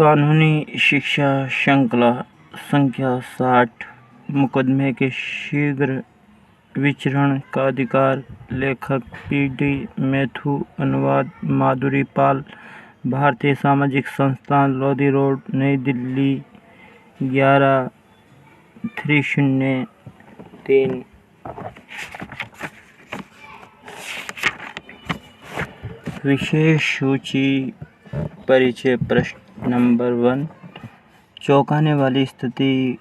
कानूनी शिक्षा श्रृंखला संख्या 60 मुकदमे के शीघ्र विचारण का अधिकार। लेखक पी.डी. मैथ्यू। अनुवाद माधुरी पाल। भारतीय सामाजिक संस्थान लोधी रोड, नई दिल्ली 11/3003। विशेष सूची। परिचय। प्रश्न नंबर 1। चौंकाने वाली स्थिति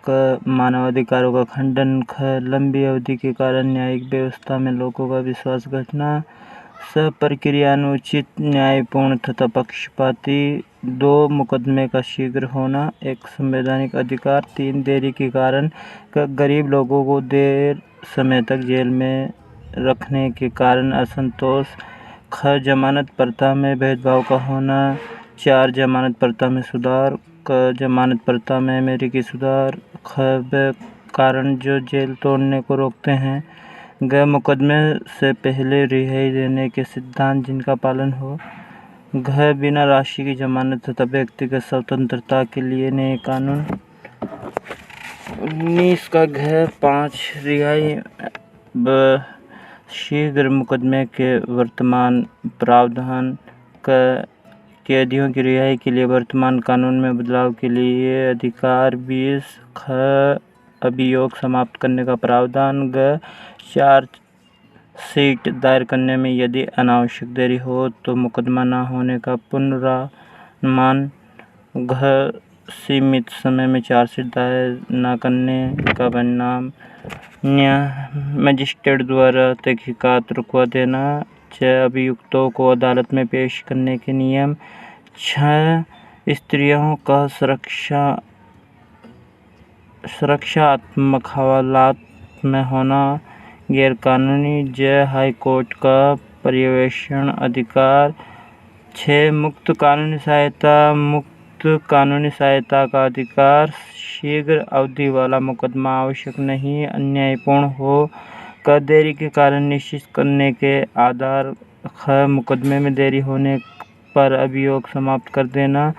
क मानवाधिकारों का खंडन। ख लंबी अवधि के कारण न्यायिक व्यवस्था में लोगों का विश्वास घटना। स प्रक्रियानुचित, न्यायपूर्ण तथा पक्षपाती। 2 मुकदमे का शीघ्र होना एक संवैधानिक अधिकार। 3 देरी के कारण। क गरीब लोगों को देर समय तक जेल में रखने के कारण असंतोष। ख जमानत प्रथा में भेदभाव का होना। 4 जमानत प्रथा में सुधार। क जमानत प्रथा में अमेरिकी सुधार। ख व कारण जो जेल तोड़ने को रोकते हैं। ग मुकदमे से पहले रिहाई देने के सिद्धांत जिनका पालन हो। घ बिना राशि की जमानत तथा व्यक्तिगत स्वतंत्रता के लिए नए कानून। 19 का घ 5 रिहाई व शीघ्र मुकदमे के वर्तमान प्रावधान। क कैदियों की रिहाई के लिए वर्तमान कानून में बदलाव के लिए अधिकार। 20 ख अभियोग समाप्त करने का प्रावधान। ग चार्जशीट दायर करने में यदि अनावश्यक देरी हो तो मुकदमा न होने का पुनर्नुमान। घ सीमित समय में चार्जशीट दायर न करने का परिणाम। मजिस्ट्रेट द्वारा तहकीकात रुकवा देना। 6 अभियुक्तों को अदालत में पेश करने के नियम। 6 स्त्रियों का सुरक्षात्मक हवालात में होना गैरकानूनी। ज हाई कोर्ट का पर्यवेक्षण अधिकार। 6 मुक्त कानूनी सहायता का अधिकार। शीघ्र अवधि वाला मुकदमा आवश्यक नहीं, अन्यायपूर्ण हो। क देरी के कारण निश्चित करने के आधार। ख मुकदमे में देरी होने पर अभियोग समाप्त कर देना।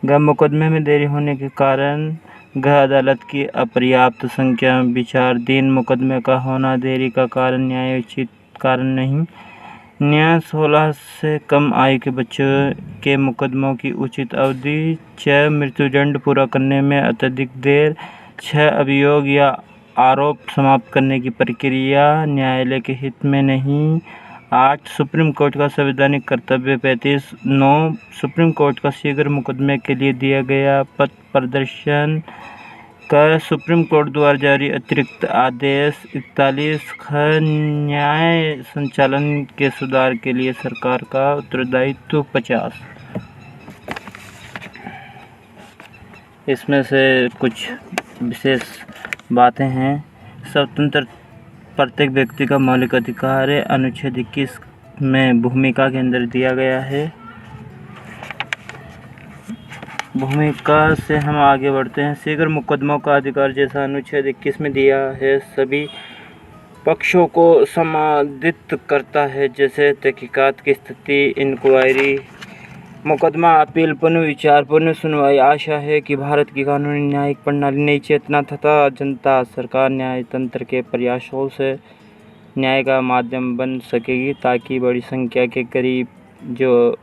ग मुकदमे में देरी होने के कारण। घ अदालत की अपर्याप्त संख्या विचाराधीन मुकदमे का होना देरी का कारण, न्यायोचित कारण नहीं। 16 से कम आयु के बच्चों के मुकदमों की उचित अवधि। 6 मृत्युदंड पूरा करने में अत्यधिक देर। 6 अभियोग या आरोप समाप्त करने की प्रक्रिया न्यायालय के हित में नहीं। 8 सुप्रीम कोर्ट का संवैधानिक कर्तव्य। 35 9 सुप्रीम कोर्ट का शीघ्र मुकदमे के लिए दिया गया पथ प्रदर्शन। क सुप्रीम कोर्ट द्वारा जारी अतिरिक्त आदेश। 41 ख न्याय संचालन के सुधार के लिए सरकार का उत्तरदायित्व। 50 इसमें से कुछ विशेष बातें हैं। स्वतंत्र प्रत्येक व्यक्ति का मौलिक अधिकार है। अनुच्छेद 21 में भूमिका के अंदर दिया गया है। भूमिका से हम आगे बढ़ते हैं। शीघ्र मुकदमों का अधिकार जैसा अनुच्छेद 21 में दिया है सभी पक्षों को संपादित करता है, जैसे तहकीकात की स्थिति, इंक्वायरी, मुकदमा, अपील, पुनर्विचार, पुनः सुनवाई। आशा है कि भारत की कानूनी न्यायिक प्रणाली नई चेतना तथा जनता सरकार न्यायतंत्र के प्रयासों से न्याय का माध्यम बन सकेगी, ताकि बड़ी संख्या के गरीब जो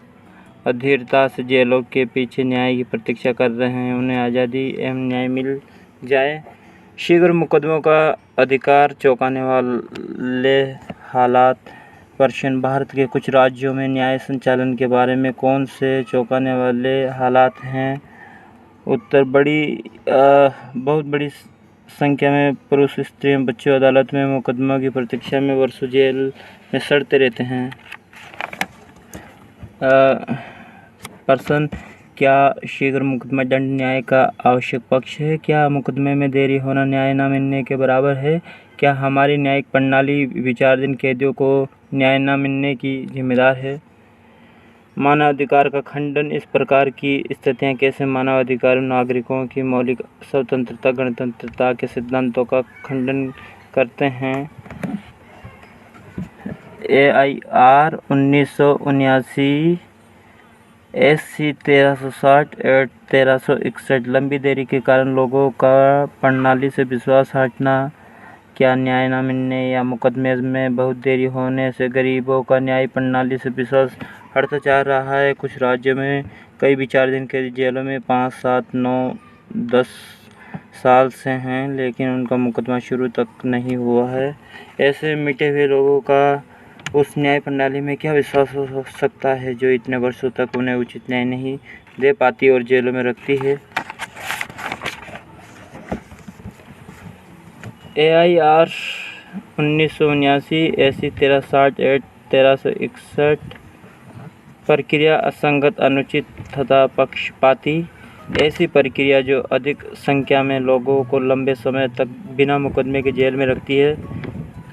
अधीरता से जेलों के पीछे न्याय की प्रतीक्षा कर रहे हैं उन्हें आज़ादी एवं न्याय मिल जाए। शीघ्र मुकदमों का अधिकार। चौंकाने वाले हालात। प्रश्न। भारत के कुछ राज्यों में न्याय संचालन के बारे में कौन से चौंकाने वाले हालात हैं? उत्तर। बहुत बड़ी संख्या में पुरुष, स्त्री एवं बच्चे अदालत में मुकदमा की प्रतीक्षा में वर्षों जेल में सड़ते रहते हैं। प्रश्न। क्या शीघ्र मुकदमा दंड न्याय का आवश्यक पक्ष है? क्या मुकदमे में देरी होना न्याय न मिलने के बराबर है? क्या हमारी न्यायिक प्रणाली विचाराधीन कैदियों को न्याय न मिलने की जिम्मेदार है? मानवाधिकार का खंडन। इस प्रकार की स्थितियां कैसे मानवाधिकार नागरिकों की मौलिक स्वतंत्रता, गणतंत्रता के सिद्धांतों का खंडन करते हैं? AIR 1979 SC 1360 एट 1361 लंबी देरी के कारण लोगों का प्रणाली से विश्वास हटना, क्या न्याय न मिलने या मुकदमे में बहुत देरी होने से गरीबों का न्याय प्रणाली से विश्वास हटता जा रहा है। कुछ राज्यों में कई विचाराधीन कैदी जेलों में 5, 7, 9, 10 साल से हैं, लेकिन उनका मुकदमा शुरू तक नहीं हुआ है। ऐसे मिटे हुए लोगों का उस न्याय प्रणाली में क्या विश्वास हो सकता है जो इतने वर्षों तक उन्हें उचित न्याय नहीं दे पाती और जेलों में रखती है। AIR 1979 SC 1360 एट 1361 प्रक्रिया असंगत, अनुचित तथा पक्षपाती। ऐसी प्रक्रिया जो अधिक संख्या में लोगों को लंबे समय तक बिना मुकदमे के जेल में रखती है,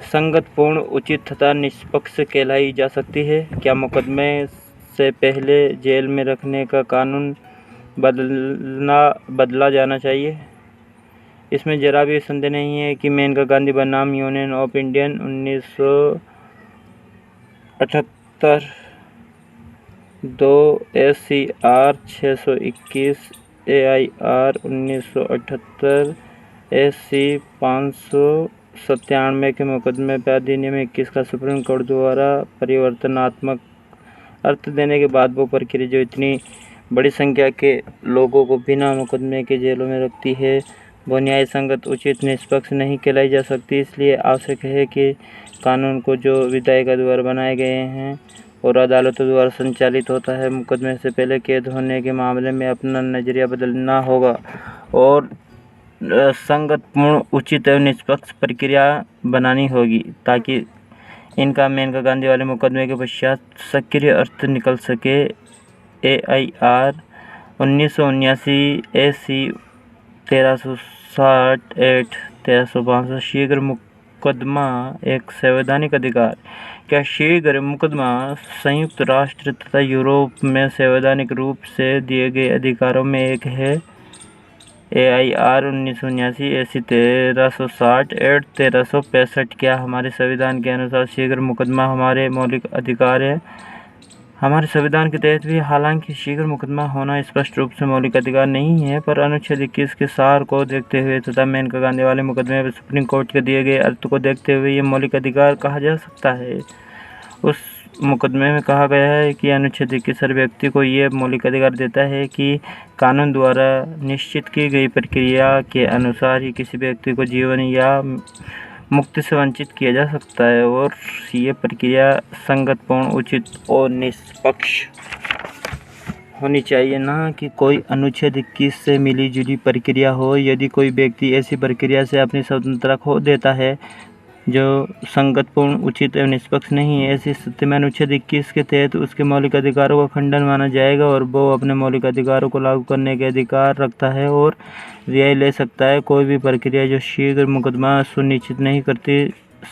संगत, पूर्ण, उचित तथा निष्पक्ष कहलाई जा सकती है। क्या मुकदमे से पहले जेल में रखने का कानून बदला जाना चाहिए? इसमें जरा भी संदेह नहीं है कि मेनका गांधी बनाम Union of Indian 1978 2 SCR 621 AIR 1978 SC 597 के मुकदमे पर अधिनियम 21 का सुप्रीम कोर्ट द्वारा परिवर्तनात्मक अर्थ देने के बाद वो प्रक्रिया जो इतनी बड़ी संख्या के लोगों को बिना मुकदमे के जेलों में रखती है, वो न्याय संगत, उचित, निष्पक्ष नहीं कहलाई जा सकती। इसलिए आवश्यक है कि कानून को जो विधायिका द्वारा बनाए गए हैं और अदालतों द्वारा संचालित होता है, मुकदमे से पहले कैद होने के मामले में अपना नज़रिया बदलना होगा और संगत, पूर्ण, उचित एवं निष्पक्ष प्रक्रिया बनानी होगी ताकि इनका मेनका गांधी वाले मुकदमे के पश्चात सक्रिय अर्थ निकल सके। AIR 1979 SC 1360 एट 1362 शीघ्र मुकदमा एक संवैधानिक अधिकार। क्या शीघ्र मुकदमा संयुक्त राष्ट्र तथा यूरोप में संवैधानिक रूप से दिए गए अधिकारों में एक है? AIR 1979 SC 1360 एट 1365 क्या हमारे संविधान के अनुसार शीघ्र मुकदमा हमारे मौलिक अधिकार है? हमारे संविधान के तहत भी हालांकि शीघ्र मुकदमा होना स्पष्ट रूप से मौलिक अधिकार नहीं है, पर अनुच्छेद 21 के सार को देखते हुए तथा मेनका गांधी वाले मुकदमे पर सुप्रीम कोर्ट के दिए गए अर्थ को देखते हुए ये मौलिक अधिकार कहा जा सकता है। उस मुकदमे में कहा गया है कि अनुच्छेद 21 हर व्यक्ति को ये मौलिक अधिकार देता है कि कानून द्वारा निश्चित की गई प्रक्रिया के अनुसार ही किसी व्यक्ति को जीवन या मुक्ति से वंचित किया जा सकता है और ये प्रक्रिया संगत, पूर्ण, उचित और निष्पक्ष होनी चाहिए, ना कि कोई अनुच्छेद 21 से मिली जुली प्रक्रिया हो। यदि कोई व्यक्ति ऐसी प्रक्रिया से अपनी स्वतंत्रता खो देता है जो संगत, पूर्ण, उचित एवं निष्पक्ष नहीं है, ऐसी स्थिति में अनुच्छेद 21 के तहत उसके मौलिक अधिकारों का खंडन माना जाएगा और वो अपने मौलिक अधिकारों को लागू करने के अधिकार रखता है और रियायत ले सकता है। कोई भी प्रक्रिया जो शीघ्र मुकदमा सुनिश्चित नहीं करती,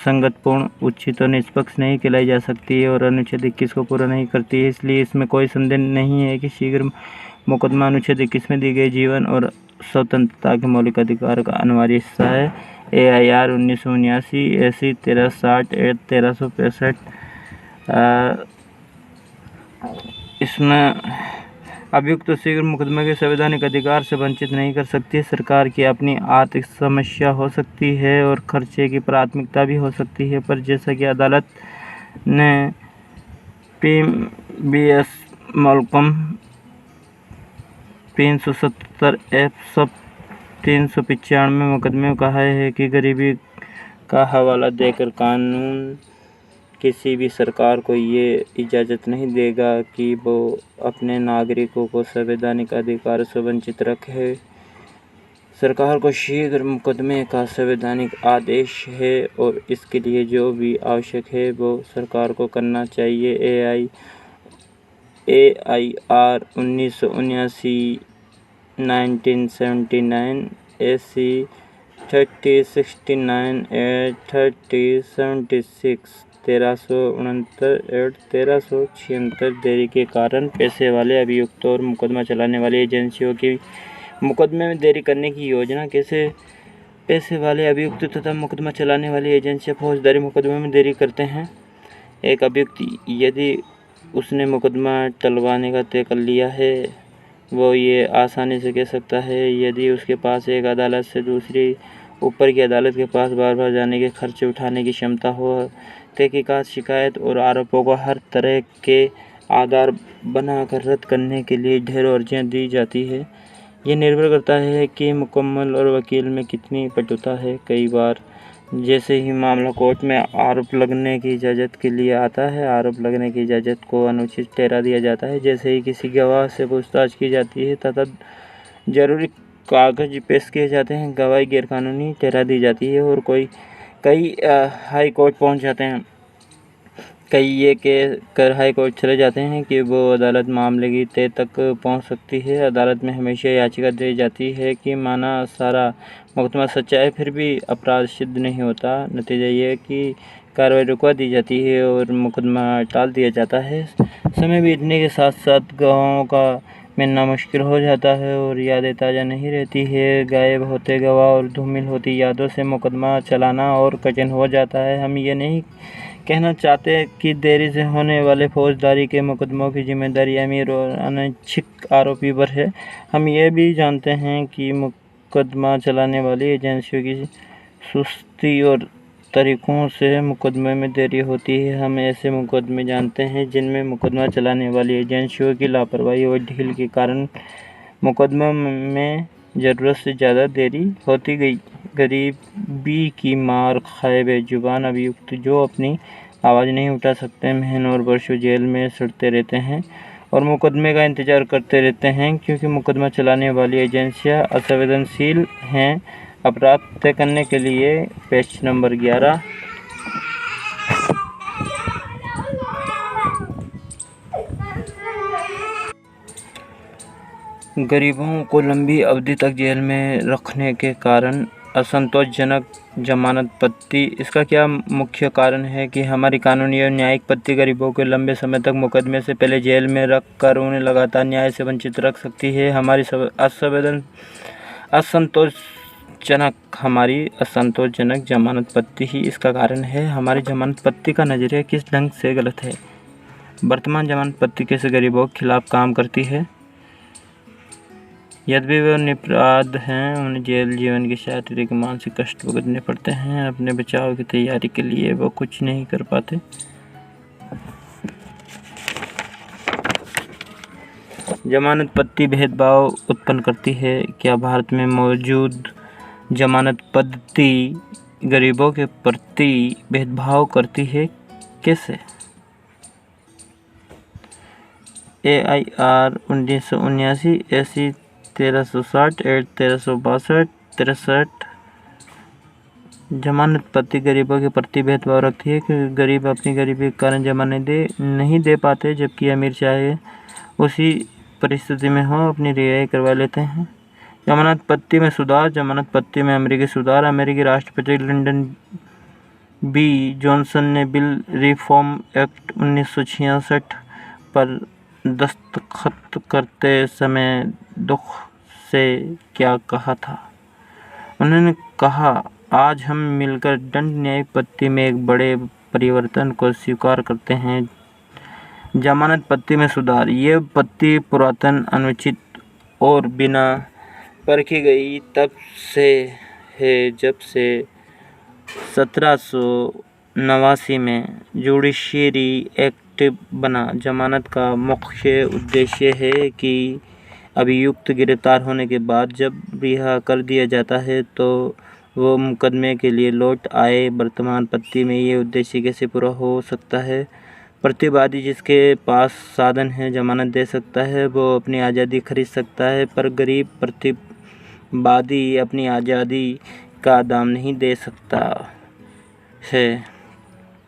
संगत, पूर्ण, उचित और निष्पक्ष नहीं कहलाई जा सकती है और अनुच्छेद 21 को पूरा नहीं करती है। इसलिए इसमें कोई संदेह नहीं है कि शीघ्र मुकदमा अनुच्छेद 21 में दी गई जीवन और स्वतंत्रता के मौलिक अधिकार का अनिवार्य हिस्सा है। AIR 1979 SC 1360 एट 1365 इसमें अभियुक्त तो शीघ्र मुकदमे के संवैधानिक अधिकार से वंचित नहीं कर सकती। सरकार की अपनी आर्थिक समस्या हो सकती है और खर्चे की प्राथमिकता भी हो सकती है, पर जैसा कि अदालत ने PBS मलकम 370 F सब 395 मुकदमे में कहा है कि गरीबी का हवाला देकर कानून किसी भी सरकार को ये इजाज़त नहीं देगा कि वो अपने नागरिकों को संवैधानिक अधिकार से वंचित रखे। सरकार को शीघ्र मुकदमे का संवैधानिक आदेश है और इसके लिए जो भी आवश्यक है वो सरकार को करना चाहिए। AIR 1979 1979 SC 3069 एट 3076 1369 एट 1376 देरी के कारण पैसे वाले अभियुक्तों और मुकदमा चलाने वाली एजेंसियों की मुकदमे में देरी करने की योजना। कैसे पैसे वाले अभियुक्त तथा मुकदमा चलाने वाली एजेंसियां फौजदारी मुकदमे में देरी करते हैं? एक अभियुक्त यदि उसने मुकदमा टलवाने का तय कर लिया है, वो ये आसानी से कह सकता है। यदि उसके पास एक अदालत से दूसरी ऊपर की अदालत के पास बार बार जाने के खर्चे उठाने की क्षमता हो, तहकीकात, शिकायत और आरोपों को हर तरह के आधार बनाकर रद्द करने के लिए ढेरों अर्जियाँ दी जाती है। ये निर्भर करता है कि मुकम्मल और वकील में कितनी पटुता है। कई बार जैसे ही मामला कोर्ट में आरोप लगने की इजाज़त के लिए आता है, आरोप लगने की इजाज़त को अनुचित ठहरा दिया जाता है। जैसे ही किसी गवाह से पूछताछ की जाती है तथा ज़रूरी कागज पेश किए जाते हैं, गवाही गैरकानूनी ठहरा दी जाती है और कई हाई कोर्ट पहुंच जाते हैं। कई ये कह कर हाई कोर्ट चले जाते हैं कि वो अदालत मामले की तय तक पहुंच सकती है। अदालत में हमेशा याचिका दी जाती है कि माना सारा मुकदमा सच्चा है, फिर भी अपराध सिद्ध नहीं होता। नतीजा ये है कि कार्रवाई रुकवा दी जाती है और मुकदमा टाल दिया जाता है। समय बीतने के साथ साथ गवाहों का मिलना मुश्किल हो जाता है और यादें ताज़ा नहीं रहती है। गायब होते गवाह और धूमिल होती यादों से मुकदमा चलाना और कठिन हो जाता है। हम ये नहीं कहना चाहते कि देरी से होने वाले फौजदारी के मुकदमों की जिम्मेदारी अमीर और अनैच्छिक आरोपी पर है। हम ये भी जानते हैं कि मुकदमा चलाने वाली एजेंसियों की सुस्ती और तरीक़ों से मुकदमे में देरी होती है। हम ऐसे मुकदमे जानते हैं जिनमें मुकदमा चलाने वाली एजेंसियों की लापरवाही और ढील के कारण मुकदमे में ज़रूरत से ज़्यादा देरी होती गई। गरीबी की मार खाए बेजुबान अभियुक्त जो अपनी आवाज़ नहीं उठा सकते, महीनों और वर्षों जेल में सड़ते रहते हैं और मुकदमे का इंतज़ार करते रहते हैं, क्योंकि मुकदमा चलाने वाली एजेंसियां असंवेदनशील हैं। अपराध तय करने के लिए पेज नंबर 11। गरीबों को लंबी अवधि तक जेल में रखने के कारण असंतोषजनक जमानत पत्ती। इसका क्या मुख्य कारण है कि हमारी कानूनी और न्यायिक पत्ती गरीबों को लंबे समय तक मुकदमे से पहले जेल में रख कर उन्हें लगातार न्याय से वंचित रख सकती है। हमारी असंतोषजनक जमानत पत्ती ही इसका कारण है। हमारी जमानत पत्ती का नज़रिया किस ढंग से गलत है? वर्तमान जमानत पत्ती कैसे गरीबों के खिलाफ काम करती है? यद्यपि वे निरपराध हैं, उन्हें जेल जीवन के शारीरिक मानसिक कष्ट भुगतने पड़ते हैं। अपने बचाव की तैयारी के लिए वो कुछ नहीं कर पाते। जमानत पत्ती भेदभाव उत्पन्न करती है। क्या भारत में मौजूद जमानत पत्ती गरीबों के प्रति भेदभाव करती है? कैसे? AIR 1979 SC 1360 एड 1362 जमानत पत्ती गरीबों के प्रति भेदभाव रखती है क्योंकि गरीब अपनी गरीबी के कारण जमानत नहीं दे पाते, जबकि अमीर चाहे उसी परिस्थिति में हो अपनी रिहाई करवा लेते हैं। जमानत पत्ती में सुधार। जमानत पत्ती में अमेरिकी सुधार। अमेरिकी राष्ट्रपति लिंडन B. जॉनसन ने बिल रिफॉर्म एक्ट 1966 पर दस्तखत करते समय दुख से क्या कहा था? उन्होंने कहा, आज हम मिलकर दंड न्याय पत्ती में एक बड़े परिवर्तन को स्वीकार करते हैं। जमानत पत्ती में सुधार। ये पत्ती पुरातन, अनुचित और बिना परखी गई तब से है जब से 1789 में जुडिशरी एक्ट बना। जमानत का मुख्य उद्देश्य है कि अभियुक्त गिरफ्तार होने के बाद जब रिहा कर दिया जाता है तो वो मुकदमे के लिए लौट आए। वर्तमान पत्ती में ये उद्देश्य कैसे पूरा हो सकता है? प्रतिवादी जिसके पास साधन है जमानत दे सकता है, वो अपनी आज़ादी खरीद सकता है, पर गरीब प्रतिवादी अपनी आज़ादी का दाम नहीं दे सकता है।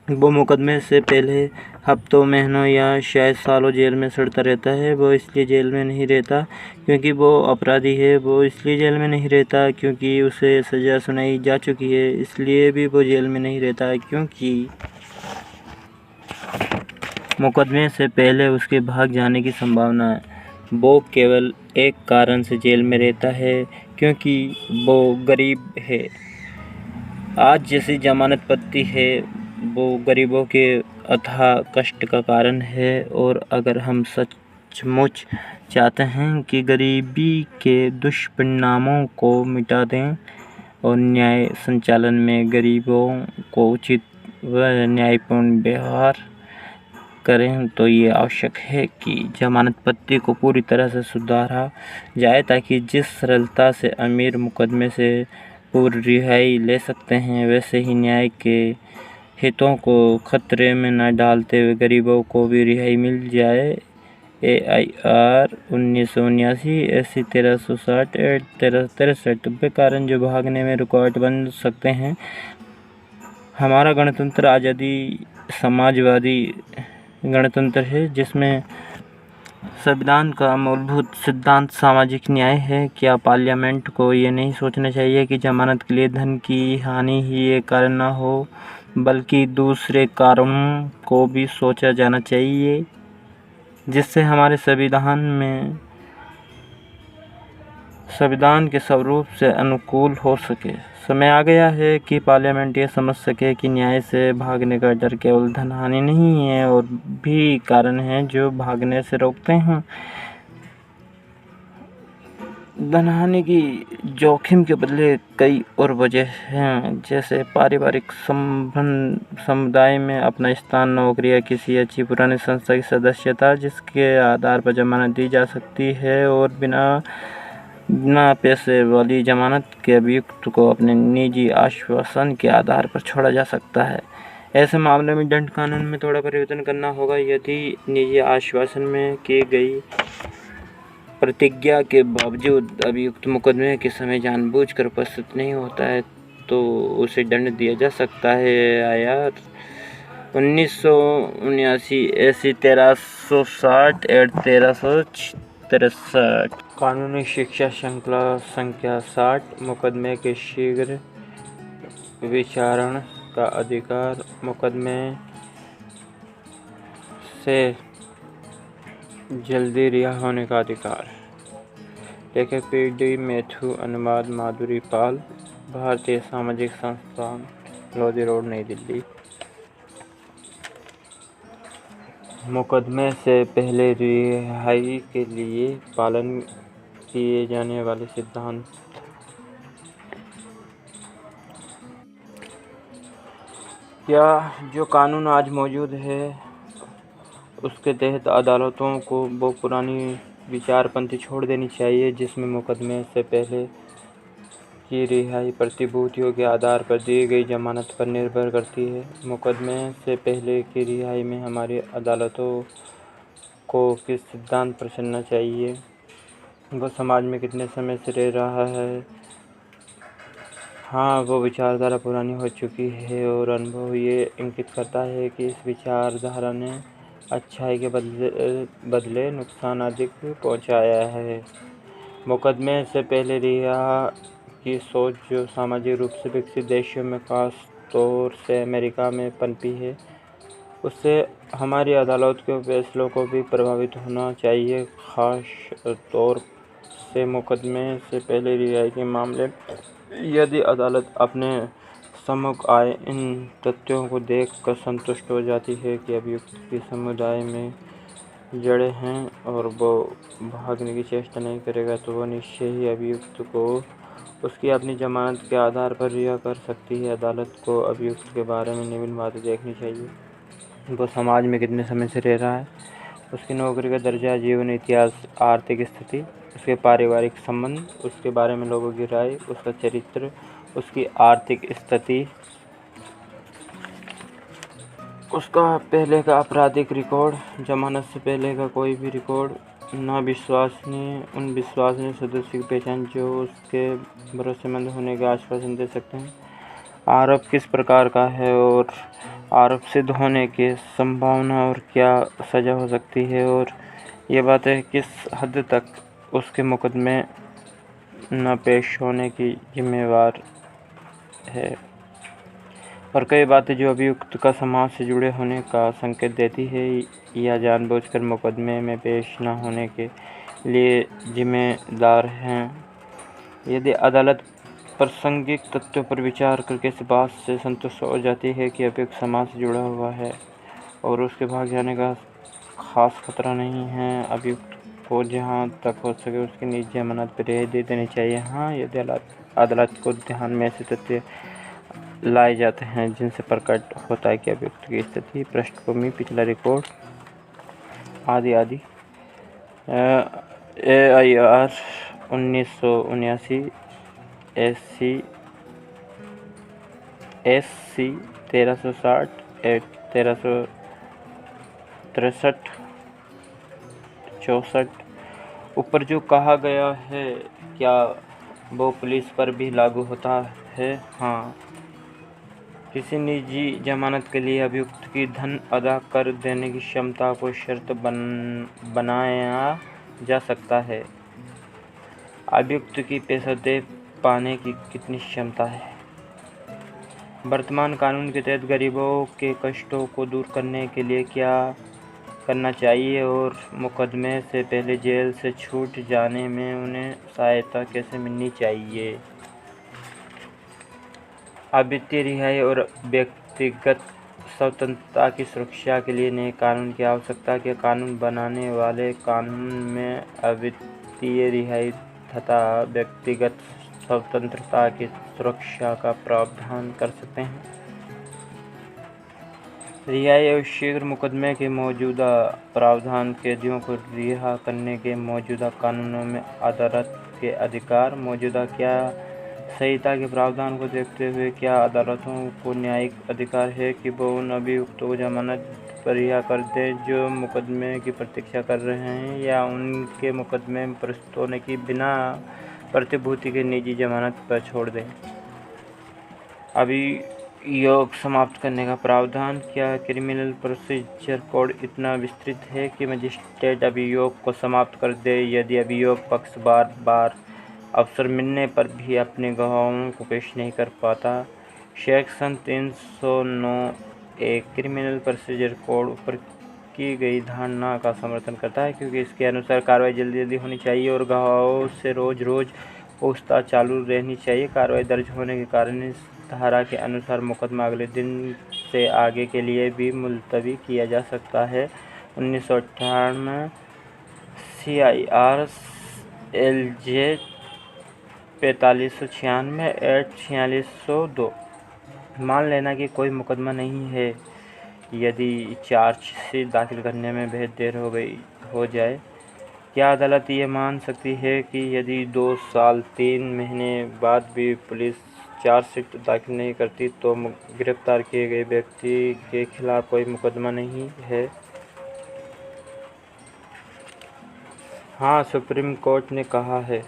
वो मुकदमे से पहले हफ्तों, महीनों या शायद सालों जेल में सड़ता रहता है। वो इसलिए जेल में नहीं रहता क्योंकि वो अपराधी है, वो इसलिए जेल में नहीं रहता क्योंकि उसे सज़ा सुनाई जा चुकी है, इसलिए भी वो जेल में नहीं रहता क्योंकि मुकदमे से पहले उसके भाग जाने की संभावना है। वो केवल एक कारण से जेल में रहता है, क्योंकि वो गरीब है। आज जैसी जमानत पत्ती है वो गरीबों के अथाह कष्ट का कारण है, और अगर हम सचमुच चाहते हैं कि गरीबी के दुष्परिणामों को मिटा दें और न्याय संचालन में गरीबों को उचित व न्यायपूर्ण व्यवहार करें, तो ये आवश्यक है कि जमानत पट्टी को पूरी तरह से सुधारा जाए, ताकि जिस सरलता से अमीर मुकदमे से पूर्व रिहाई ले सकते हैं, वैसे ही न्याय के हितों को खतरे में न डालते हुए गरीबों को भी रिहाई मिल जाए। AIR 1979 SC 1360 एट 1363 बेकारण जो भागने में रुकावट बन सकते हैं। हमारा गणतंत्र आज़ादी समाजवादी गणतंत्र है, जिसमें संविधान का मूलभूत सिद्धांत सामाजिक न्याय है। क्या पार्लियामेंट को ये नहीं सोचना चाहिए कि जमानत के लिए धन की हानि ही एक कारण न हो, बल्कि दूसरे कारणों को भी सोचा जाना चाहिए, जिससे हमारे संविधान के स्वरूप से अनुकूल हो सके। समय आ गया है कि पार्लियामेंट ये समझ सके कि न्याय से भागने का डर केवल धन हानि नहीं है, और भी कारण हैं जो भागने से रोकते हैं। धन हानि की जोखिम के बदले कई और वजह हैं, जैसे पारिवारिक संबंध, समुदाय में अपना स्थान, नौकरी या किसी अच्छी पुरानी संस्था की सदस्यता, जिसके आधार पर जमानत दी जा सकती है, और बिना पैसे वाली जमानत के अभियुक्त को अपने निजी आश्वासन के आधार पर छोड़ा जा सकता है। ऐसे मामले में दंड कानून में थोड़ा परिवर्तन करना होगा। यदि निजी आश्वासन में की गई प्रतिज्ञा के बावजूद अभियुक्त मुकदमे के समय जानबूझकर उपस्थित नहीं होता है, तो उसे दंड दिया जा सकता है। AIR 1979 SC 1360 एट 1363 कानूनी शिक्षा श्रृंखला संख्या 60 मुकदमे के शीघ्र विचारण का अधिकार, मुकदमे से जल्दी रिहा होने का अधिकार। लेखक PD मैथ्यू, अनुवाद माधुरी पाल, भारतीय सामाजिक संस्थान, लोधी रोड, नई दिल्ली। मुकदमे से पहले रिहाई के लिए पालन किए जाने वाले सिद्धांत। क्या जो कानून आज मौजूद है उसके तहत अदालतों को वो पुरानी विचारपंथी छोड़ देनी चाहिए, जिसमें मुकदमे से पहले की रिहाई प्रतिभूतियों के आधार पर दी गई जमानत पर निर्भर करती है। मुकदमे से पहले की रिहाई में हमारी अदालतों को किस सिद्धांत पर चलना चाहिए, वो समाज में कितने समय से रह रहा है। हाँ, वो विचारधारा पुरानी हो चुकी है, और अनुभव ये इंगित करता है कि इस विचारधारा ने अच्छाई के बदले नुकसान अधिक पहुंचाया है। मुकदमे से पहले रिहा की सोच, जो सामाजिक रूप से विकसित देशों में, खास तौर से अमेरिका में पनपी है, उससे हमारी अदालत के फैसलों को भी प्रभावित होना चाहिए। खास तौर से मुकदमे से पहले रिहाई के मामले, यदि अदालत अपने सम्मुख आए इन तथ्यों को देखकर संतुष्ट हो जाती है कि अभियुक्त की समुदाय में जड़ें हैं और वो भागने की चेष्टा नहीं करेगा, तो वो निश्चय ही अभियुक्त को उसकी अपनी जमानत के आधार पर रिहा कर सकती है। अदालत को अभियुक्त के बारे में निम्न बातें देखनी चाहिए: वो समाज में कितने समय से रह रहा है, उसकी नौकरी का दर्जा, जीवन इतिहास, आर्थिक स्थिति, उसके पारिवारिक संबंध, उसके बारे में लोगों की राय, उसका चरित्र, उसकी आर्थिक स्थिति, उसका पहले का आपराधिक रिकॉर्ड, जमानत से पहले का कोई भी रिकॉर्ड, उन विश्वसनीय सदस्य की पहचान जो उसके भरोसेमंद होने का आश्वासन दे सकते हैं, आरोप किस प्रकार का है और आरोप सिद्ध होने की संभावना और क्या सज़ा हो सकती है, और ये बातें किस हद तक उसके मुकदमे न पेश होने की जिम्मेवार है, और कई बातें जो अभियुक्त का समाज से जुड़े होने का संकेत देती है या जानबूझकर मुकदमे में पेश न होने के लिए जिम्मेदार हैं। यदि अदालत प्रासंगिक तथ्यों पर विचार करके इस बात से संतुष्ट हो जाती है कि अभियुक्त समाज से जुड़ा हुआ है और उसके भाग जाने का खास खतरा नहीं है। अभियुक्त को जहां तक हो सके उसकी निजी जमानत पर रिहाई दे देनी चाहिए। हाँ, यदि अदालत को ध्यान में ऐसे तथ्य लाए जाते हैं जिनसे प्रकट होता है कि अभियुक्त की स्थिति, पृष्ठभूमि, पिछला रिकॉर्ड आदि आदि। AIR 1979 SC 1360 1363 64 ऊपर जो कहा गया है क्या वो पुलिस पर भी लागू होता है? हाँ, किसी निजी जमानत के लिए अभियुक्त की धन अदा कर देने की क्षमता को शर्त बनाया जा सकता है। अभियुक्त की पैसा दे पाने की कितनी क्षमता है? वर्तमान कानून के तहत गरीबों के कष्टों को दूर करने के लिए क्या करना चाहिए और मुकदमे से पहले जेल से छूट जाने में उन्हें सहायता कैसे मिलनी चाहिए? अवित्तीय रिहाई और व्यक्तिगत स्वतंत्रता की सुरक्षा के लिए नए कानून की आवश्यकता के कानून बनाने वाले कानून में अवित्तीय रिहाई तथा व्यक्तिगत स्वतंत्रता की सुरक्षा का प्रावधान कर सकते हैं। रिहाई और शीघ्र मुकदमे के मौजूदा प्रावधान कैदियों को रिहा करने के मौजूदा कानूनों में अदालत के अधिकार। मौजूदा क्या संहिता के प्रावधान को देखते हुए क्या अदालतों को न्यायिक अधिकार है कि वो उन अभियुक्तों को जमानत पर रिहा कर दें जो मुकदमे की प्रतीक्षा कर रहे हैं या उनके मुकदमे में प्रस्तुत होने की बिना प्रतिभूति के निजी जमानत पर छोड़ दें? अभियोग समाप्त करने का प्रावधान। क्या क्रिमिनल प्रोसीजर कोड इतना विस्तृत है कि मजिस्ट्रेट अभियोग को समाप्त कर दे यदि अभियोग पक्ष बार अवसर मिलने पर भी अपने गवाहों को पेश नहीं कर पाता? सेक्शन 309 क्रिमिनल प्रोसीजर कोड ऊपर की गई धारणा का समर्थन करता है क्योंकि इसके अनुसार कार्रवाई जल्दी होनी चाहिए और गवाहों से रोज पूछताछ चालू रहनी चाहिए। कार्रवाई दर्ज होने के कारण इस धारा के अनुसार मुकदमा अगले दिन से आगे के लिए भी मुलतवी किया जा सकता है। 1998 CIR LJ 4596 Act 4602। मान लेना कि कोई मुकदमा नहीं है यदि चार्जशीट दाखिल करने में बेहद देर हो जाए, क्या अदालत ये मान सकती है कि यदि 2 साल 3 महीने बाद भी पुलिस चार्जशीट दाखिल नहीं करती तो गिरफ्तार किए गए व्यक्ति के खिलाफ कोई मुकदमा नहीं है? हाँ, सुप्रीम कोर्ट ने कहा है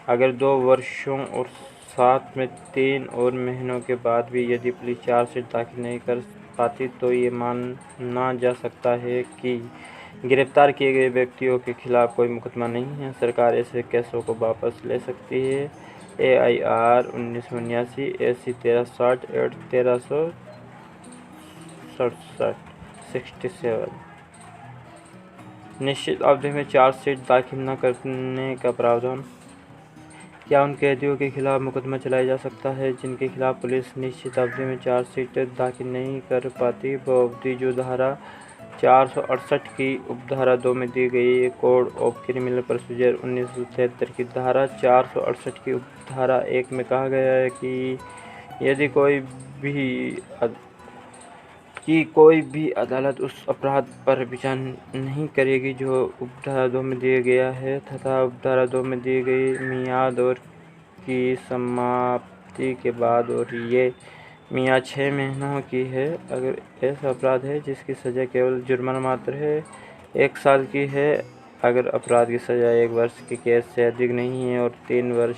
अगर 2 वर्षों और साथ में 3 और महीनों के बाद भी यदि पुलिस चार्जशीट दाखिल नहीं कर पाती तो ये माना जा सकता है कि गिरफ्तार किए गए व्यक्तियों के खिलाफ कोई मुकदमा नहीं है। सरकार ऐसे केसों को वापस ले सकती है। AIR 1979 SC 1360 Act 1367। निश्चित अवधि में चार्जशीट दाखिल न करने का प्रावधान। क्या उन कैदियों के खिलाफ मुकदमा चलाया जा सकता है जिनके खिलाफ पुलिस निश्चित अवधि में चार्जशीट दाखिल नहीं कर पाती? वो अवधि जो धारा 468 की उपधारा 2 में दी गई है। कोड ऑफ क्रिमिनल प्रोसीजर 1973 की धारा 468 की उपधारा 1 में कहा गया है कि यदि कोई भी अदालत उस अपराध पर विचार नहीं करेगी जो उपधारा 2 में दिया गया है तथा उपधारा 2 में दी गई मियाद और की समाप्ति के बाद और ये मियाद 6 महीनों की है अगर ऐसा अपराध है जिसकी सज़ा केवल जुर्माना मात्र है 1 साल की है, अगर अपराध की सज़ा 1 वर्ष की कैद से अधिक नहीं है और 3 वर्ष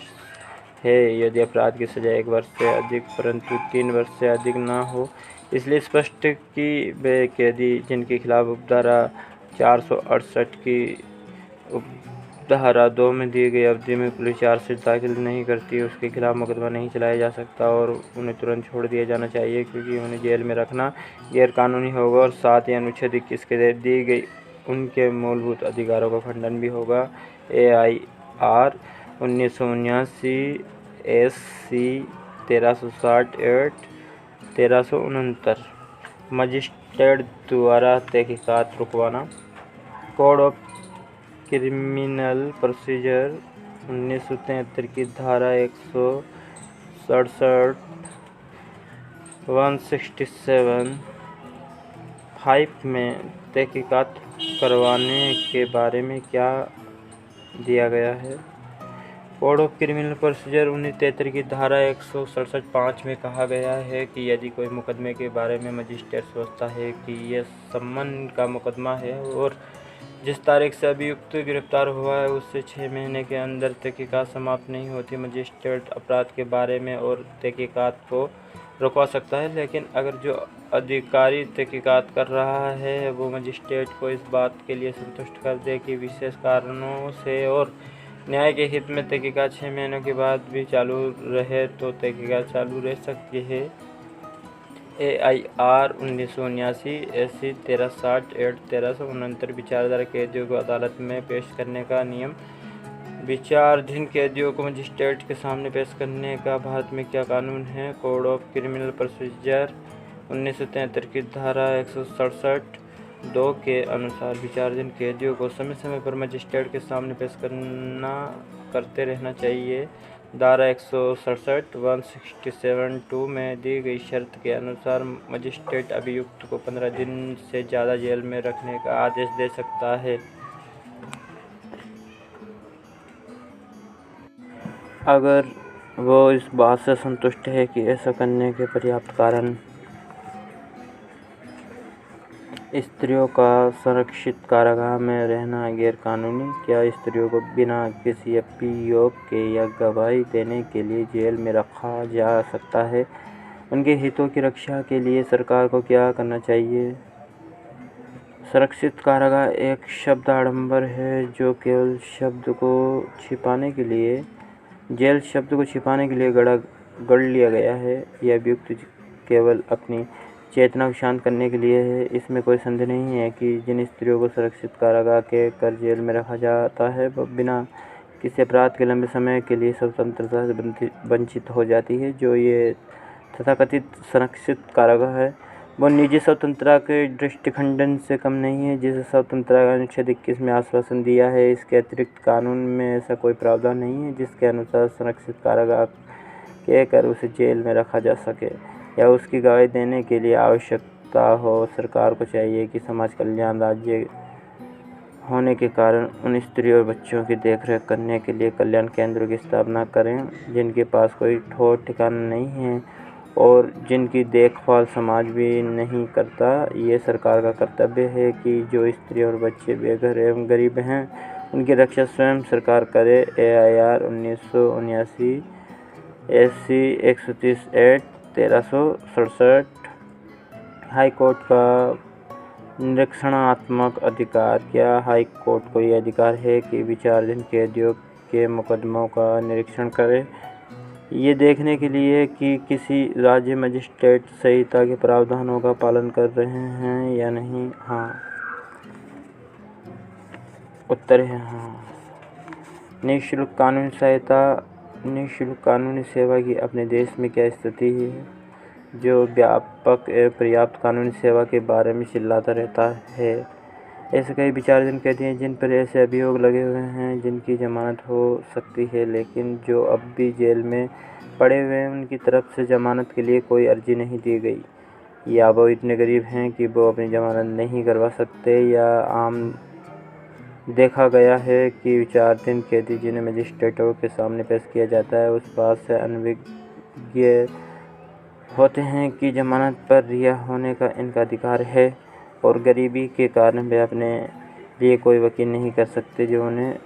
है यदि अपराध की सज़ा 1 वर्ष से अधिक परंतु 3 वर्ष से अधिक ना हो। इसलिए स्पष्ट कि वे कैदी जिनके खिलाफ उपधारा 468 की उपधारा 2 में दी गई अवधि में पुलिस चार्जशीट दाखिल नहीं करती उसके खिलाफ मुकदमा नहीं चलाया जा सकता और उन्हें तुरंत छोड़ दिया जाना चाहिए क्योंकि उन्हें जेल में रखना गैरकानूनी होगा और साथ ही अनुच्छेद 21 के तहत दी गई उनके मूलभूत अधिकारों का खंडन भी होगा। AIR 1979 SC 1360 Act 1369। मजिस्ट्रेट द्वारा तहकीकात रुकवाना। कोड ऑफ क्रिमिनल प्रोसीजर 1973 की धारा 167 167(5) में तहकीकात करवाने के बारे में क्या दिया गया है। कोड ऑफ क्रिमिनल प्रोसीजर 1973 की धारा 167(5) में कहा गया है कि यदि कोई मुकदमे के बारे में मजिस्ट्रेट सोचता है कि यह सम्मन का मुकदमा है और जिस तारीख से अभियुक्त गिरफ्तार हुआ है उससे 6 महीने के अंदर तहकीकात समाप्त नहीं होती, मजिस्ट्रेट अपराध के बारे में और तहकीकात को रुकवा सकता है। लेकिन अगर जो अधिकारी तहकीकात कर रहा है वो मजिस्ट्रेट को इस बात के लिए संतुष्ट कर दे कि विशेष कारणों से और न्याय के हित में तहकीकात 6 महीनों के बाद भी चालू रहे तो तहकीकात चालू रह सकती है। AIR 1979 SC 1360 एड 1369 विचारधारा कैदियों को अदालत में पेश करने का नियम। विचाराधीन कैदियों को मजिस्ट्रेट के सामने पेश करने का भारत में क्या कानून है। कोड ऑफ क्रिमिनल प्रोसीजर 1973 की धारा 167(2) के अनुसार विचाराधीन कैदियों को समय समय पर मजिस्ट्रेट के सामने पेश करते रहना चाहिए। धारा 167 167(2) में दी गई शर्त के अनुसार मजिस्ट्रेट अभियुक्त को 15 दिन से ज़्यादा जेल में रखने का आदेश दे सकता है। अगर वो इस बात से संतुष्ट है कि ऐसा करने के पर्याप्त कारण स्त्रियों का संरक्षित कारागार में रहना गैरकानूनी, क्या स्त्रियों को बिना किसी अभियोग के या गवाही देने के लिए जेल में रखा जा सकता है। उनके हितों की रक्षा के लिए सरकार को क्या करना चाहिए। संरक्षित कारागार एक शब्द आडंबर है जो केवल शब्द को छिपाने के लिए जेल शब्द को छिपाने के लिए गढ़ लिया गया है। यह अभियुक्त केवल अपनी चेतना को शांत करने के लिए है। इसमें कोई संदेह नहीं है कि जिन स्त्रियों को सुरक्षित कारागार के कर जेल में रखा जाता है वह बिना किसी अपराध के लंबे समय के लिए स्वतंत्रता से वंचित हो जाती है। जो ये तथाकथित संरक्षित कारागार है वो निजी स्वतंत्रता के दृष्टिखंडन से कम नहीं है जिसे स्वतंत्रता का अनुच्छेद 21 में आश्वासन दिया है। इसके अतिरिक्त कानून में ऐसा कोई प्रावधान नहीं है जिसके अनुसार संरक्षित कारागार के कर उसे जेल में रखा जा सके या उसकी गवाही देने के लिए आवश्यकता हो। सरकार को चाहिए कि समाज कल्याण राज्य होने के कारण उन स्त्रियों और बच्चों की देखरेख करने के लिए कल्याण केंद्रों की स्थापना करें जिनके पास कोई ठोस ठिकाना नहीं है और जिनकी देखभाल समाज भी नहीं करता। ये सरकार का कर्तव्य है कि जो स्त्री और बच्चे बेघर एवं गरीब हैं उनकी रक्षा स्वयं सरकार करे। AIR 1979 SC 130 at 1367। High court का निरीक्षणात्मक अधिकार, क्या हाई कोर्ट को यह अधिकार है कि विचाराधीन कैदियों के मुकदमों का निरीक्षण करे ये देखने के लिए कि किसी राज्य मजिस्ट्रेट संहिता के प्रावधानों का पालन कर रहे हैं या नहीं। हाँ, उत्तर है हाँ। निःशुल्क कानूनी सहायता, निःशुल्क कानूनी सेवा की अपने देश में क्या स्थिति है। जो व्यापक एवं पर्याप्त कानूनी सेवा के बारे में चिल्लाता रहता है। ऐसे कई विचाराधीन कैदी हैं जिन पर ऐसे अभियोग लगे हुए हैं जिनकी जमानत हो सकती है लेकिन जो अब भी जेल में पड़े हुए हैं उनकी तरफ से जमानत के लिए कोई अर्जी नहीं दी गई या वो इतने गरीब हैं कि वो अपनी जमानत नहीं करवा सकते या आम देखा गया है कि विचाराधीन कैदी जिन्हें मजिस्ट्रेटों के सामने पेश किया जाता है उस बात से अनभिज्ञ होते हैं कि जमानत पर रिहा होने का इनका अधिकार है और गरीबी के कारण वे अपने लिए कोई वकील नहीं कर सकते जो उन्हें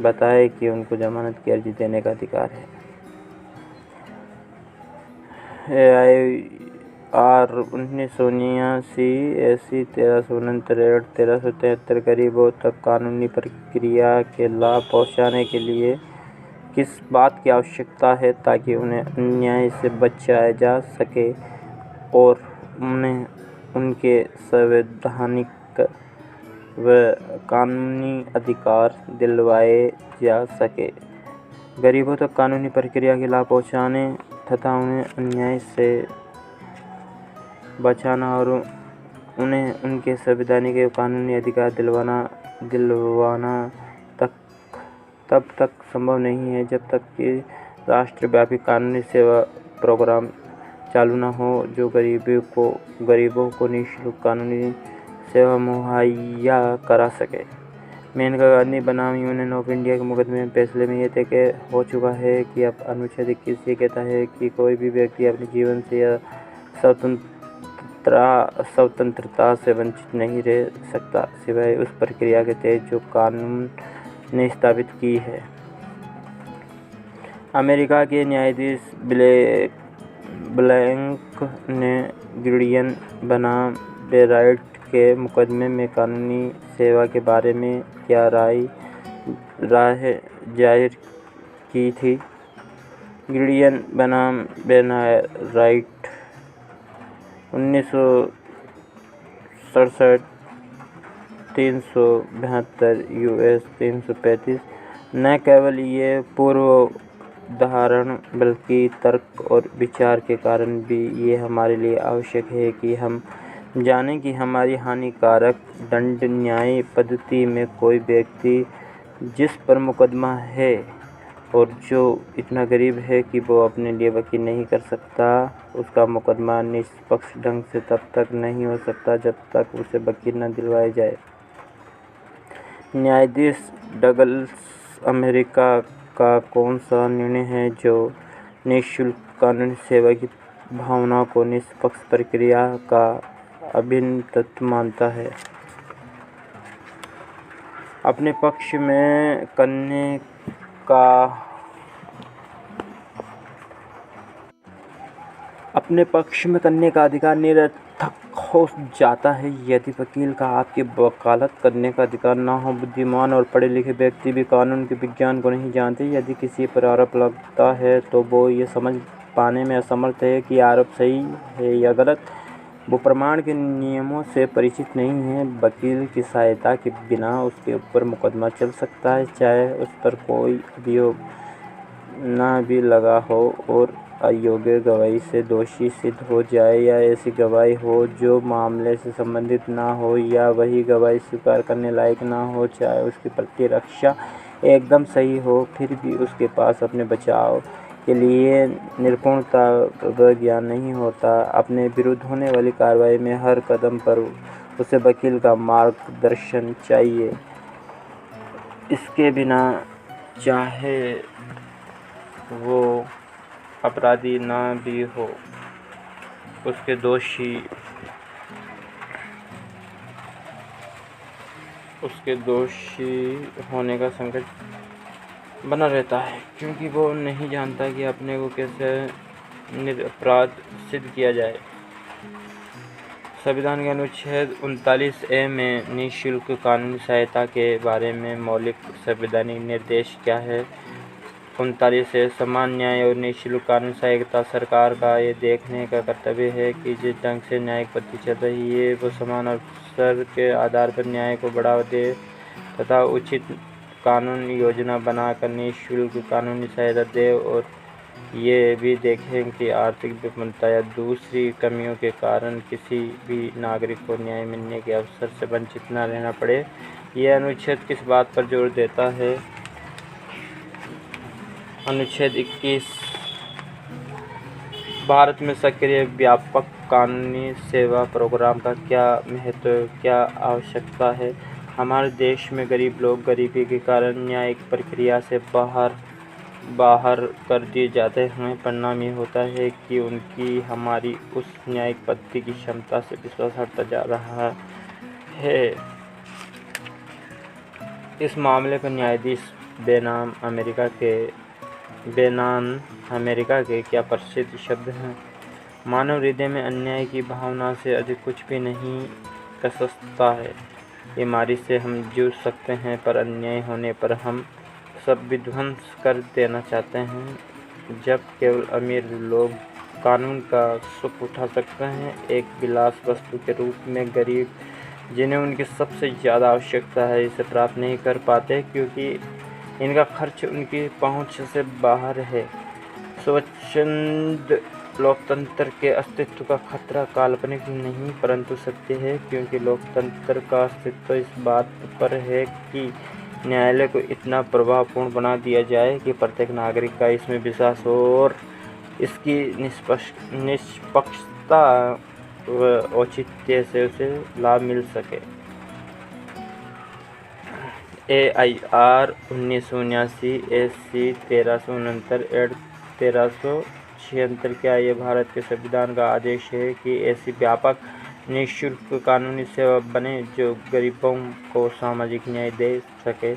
बताए कि उनको जमानत की अर्जी देने का अधिकार है। AIR 1979 SC 1369 एड 1373 गरीबों तक कानूनी प्रक्रिया के लाभ पहुंचाने के लिए किस बात की आवश्यकता है ताकि उन्हें अन्याय से बचाया जा सके और उन्हें उनके संवैधानिक व कानूनी अधिकार दिलवाए जा सके। गरीबों तक कानूनी प्रक्रिया के लाभ पहुंचाने तथा उन्हें अन्याय से बचाना और उन्हें उनके संवैधानिक एवं कानूनी अधिकार दिलवाना तब तक संभव नहीं है जब तक कि राष्ट्रव्यापी कानूनी सेवा प्रोग्राम चालू न हो जो गरीबों को निःशुल्क कानूनी सेवा मुहैया करा सके। मेनका गांधी बनाम यूनियन ऑफ इंडिया के मुकदमे में फैसले में यह तय हो चुका है कि अब अनुच्छेद 21 ये कहता है कि कोई भी व्यक्ति अपने जीवन से या स्वतंत्रता से वंचित नहीं रह सकता सिवाय उस प्रक्रिया के तहत जो कानून ने स्थापित की है। अमेरिका के न्यायाधीश ब्लैंक ने गिडियन बनाम बेराइट के मुकदमे में कानूनी सेवा के बारे में क्या राय जाहिर की थी। गिडियन बनाम बेराइट 1967 372 US 335 न केवल ये पूर्वोदाहरण बल्कि तर्क और विचार के कारण भी ये हमारे लिए आवश्यक है कि हम जानें कि हमारी हानिकारक दंड न्याय पद्धति में कोई व्यक्ति जिस पर मुकदमा है और जो इतना गरीब है कि वो अपने लिए वकील नहीं कर सकता, उसका मुकदमा निष्पक्ष ढंग से तब तक नहीं हो सकता जब तक उसे वकील न दिलवाया जाए। न्यायाधीश डगलस अमेरिका का कौन सा निर्णय है जो निःशुल्क कानूनी सेवा की भावना को निष्पक्ष प्रक्रिया का अभिन्न तत्व मानता है। अपने पक्ष में करने का अधिकार निरर्थक हो जाता है यदि वकील का आपकी वकालत करने का अधिकार न हो। बुद्धिमान और पढ़े लिखे व्यक्ति भी कानून के विज्ञान को नहीं जानते। यदि किसी पर आरोप लगता है तो वो ये समझ पाने में असमर्थ है कि आरोप सही है या गलत। वो प्रमाण के नियमों से परिचित नहीं है। वकील की सहायता के बिना उसके ऊपर मुकदमा चल सकता है, चाहे उस पर कोई अभियोग न भी लगा हो और अयोग्य गवाही से दोषी सिद्ध हो जाए या ऐसी गवाही हो जो मामले से संबंधित ना हो या वही गवाही स्वीकार करने लायक ना हो, चाहे उसकी प्रतिरक्षा एकदम सही हो, फिर भी उसके पास अपने बचाव के लिए निपुणता व ज्ञान नहीं होता। अपने विरुद्ध होने वाली कार्रवाई में हर कदम पर उसे वकील का मार्गदर्शन चाहिए। इसके बिना चाहे वो अपराधी ना भी हो, उसके दोषी होने का संकट बना रहता है, क्योंकि वो नहीं जानता कि अपने को कैसे निरपराध सिद्ध किया जाए। संविधान के अनुच्छेद 39A में निःशुल्क कानूनी सहायता के बारे में मौलिक संवैधानिक निर्देश क्या है। 39A समान न्याय और निःशुल्क कानूनी सहायता सरकार का ये देखने का कर्तव्य है कि जिस ढंग से न्यायिक पद्धति चल रही है वो समान अवसर के आधार पर न्याय को बढ़ावा दे तथा उचित कानून योजना बनाकर निःशुल्क कानूनी सहायता दे और ये भी देखें कि आर्थिक विपन्नता या दूसरी कमियों के कारण किसी भी नागरिक को न्याय मिलने के अवसर से वंचित न रहना पड़े। यह अनुच्छेद किस बात पर जोर देता है। अनुच्छेद 21 भारत में सक्रिय व्यापक कानूनी सेवा प्रोग्राम का क्या महत्व, क्या आवश्यकता है। हमारे देश में गरीब लोग गरीबी के कारण न्यायिक प्रक्रिया से बाहर कर दिए जाते हैं। परिणाम ये होता है कि उनकी हमारी उस न्यायिक पद्धति की क्षमता से विश्वास हटता जा रहा है। इस मामले पर न्यायाधीश बेनान अमेरिका के क्या प्रसिद्ध शब्द हैं। मानव हृदय में अन्याय की भावना से अधिक कुछ भी नहीं कसता है। बीमारी से हम जूझ सकते हैं पर अन्याय होने पर हम सब विध्वंस कर देना चाहते हैं। जब केवल अमीर लोग कानून का सुख उठा सकते हैं, एक विलास वस्तु के रूप में गरीब जिन्हें उनकी सबसे ज़्यादा आवश्यकता है इसे प्राप्त नहीं कर पाते क्योंकि इनका खर्च उनकी पहुंच से बाहर है। स्वच्छंद लोकतंत्र के अस्तित्व का खतरा काल्पनिक नहीं परंतु सत्य है, क्योंकि लोकतंत्र का अस्तित्व इस बात पर है कि न्यायालय को इतना प्रभावपूर्ण बना दिया जाए कि प्रत्येक नागरिक का इसमें विश्वास हो और इसकी निष्पक्षता व औचित्य से उसे लाभ मिल सके। AIR 1979 SC 1369 at 1376। क्या ये भारत के संविधान का आदेश है कि ऐसी व्यापक निःशुल्क कानूनी सेवा बने जो गरीबों को सामाजिक न्याय दे सके?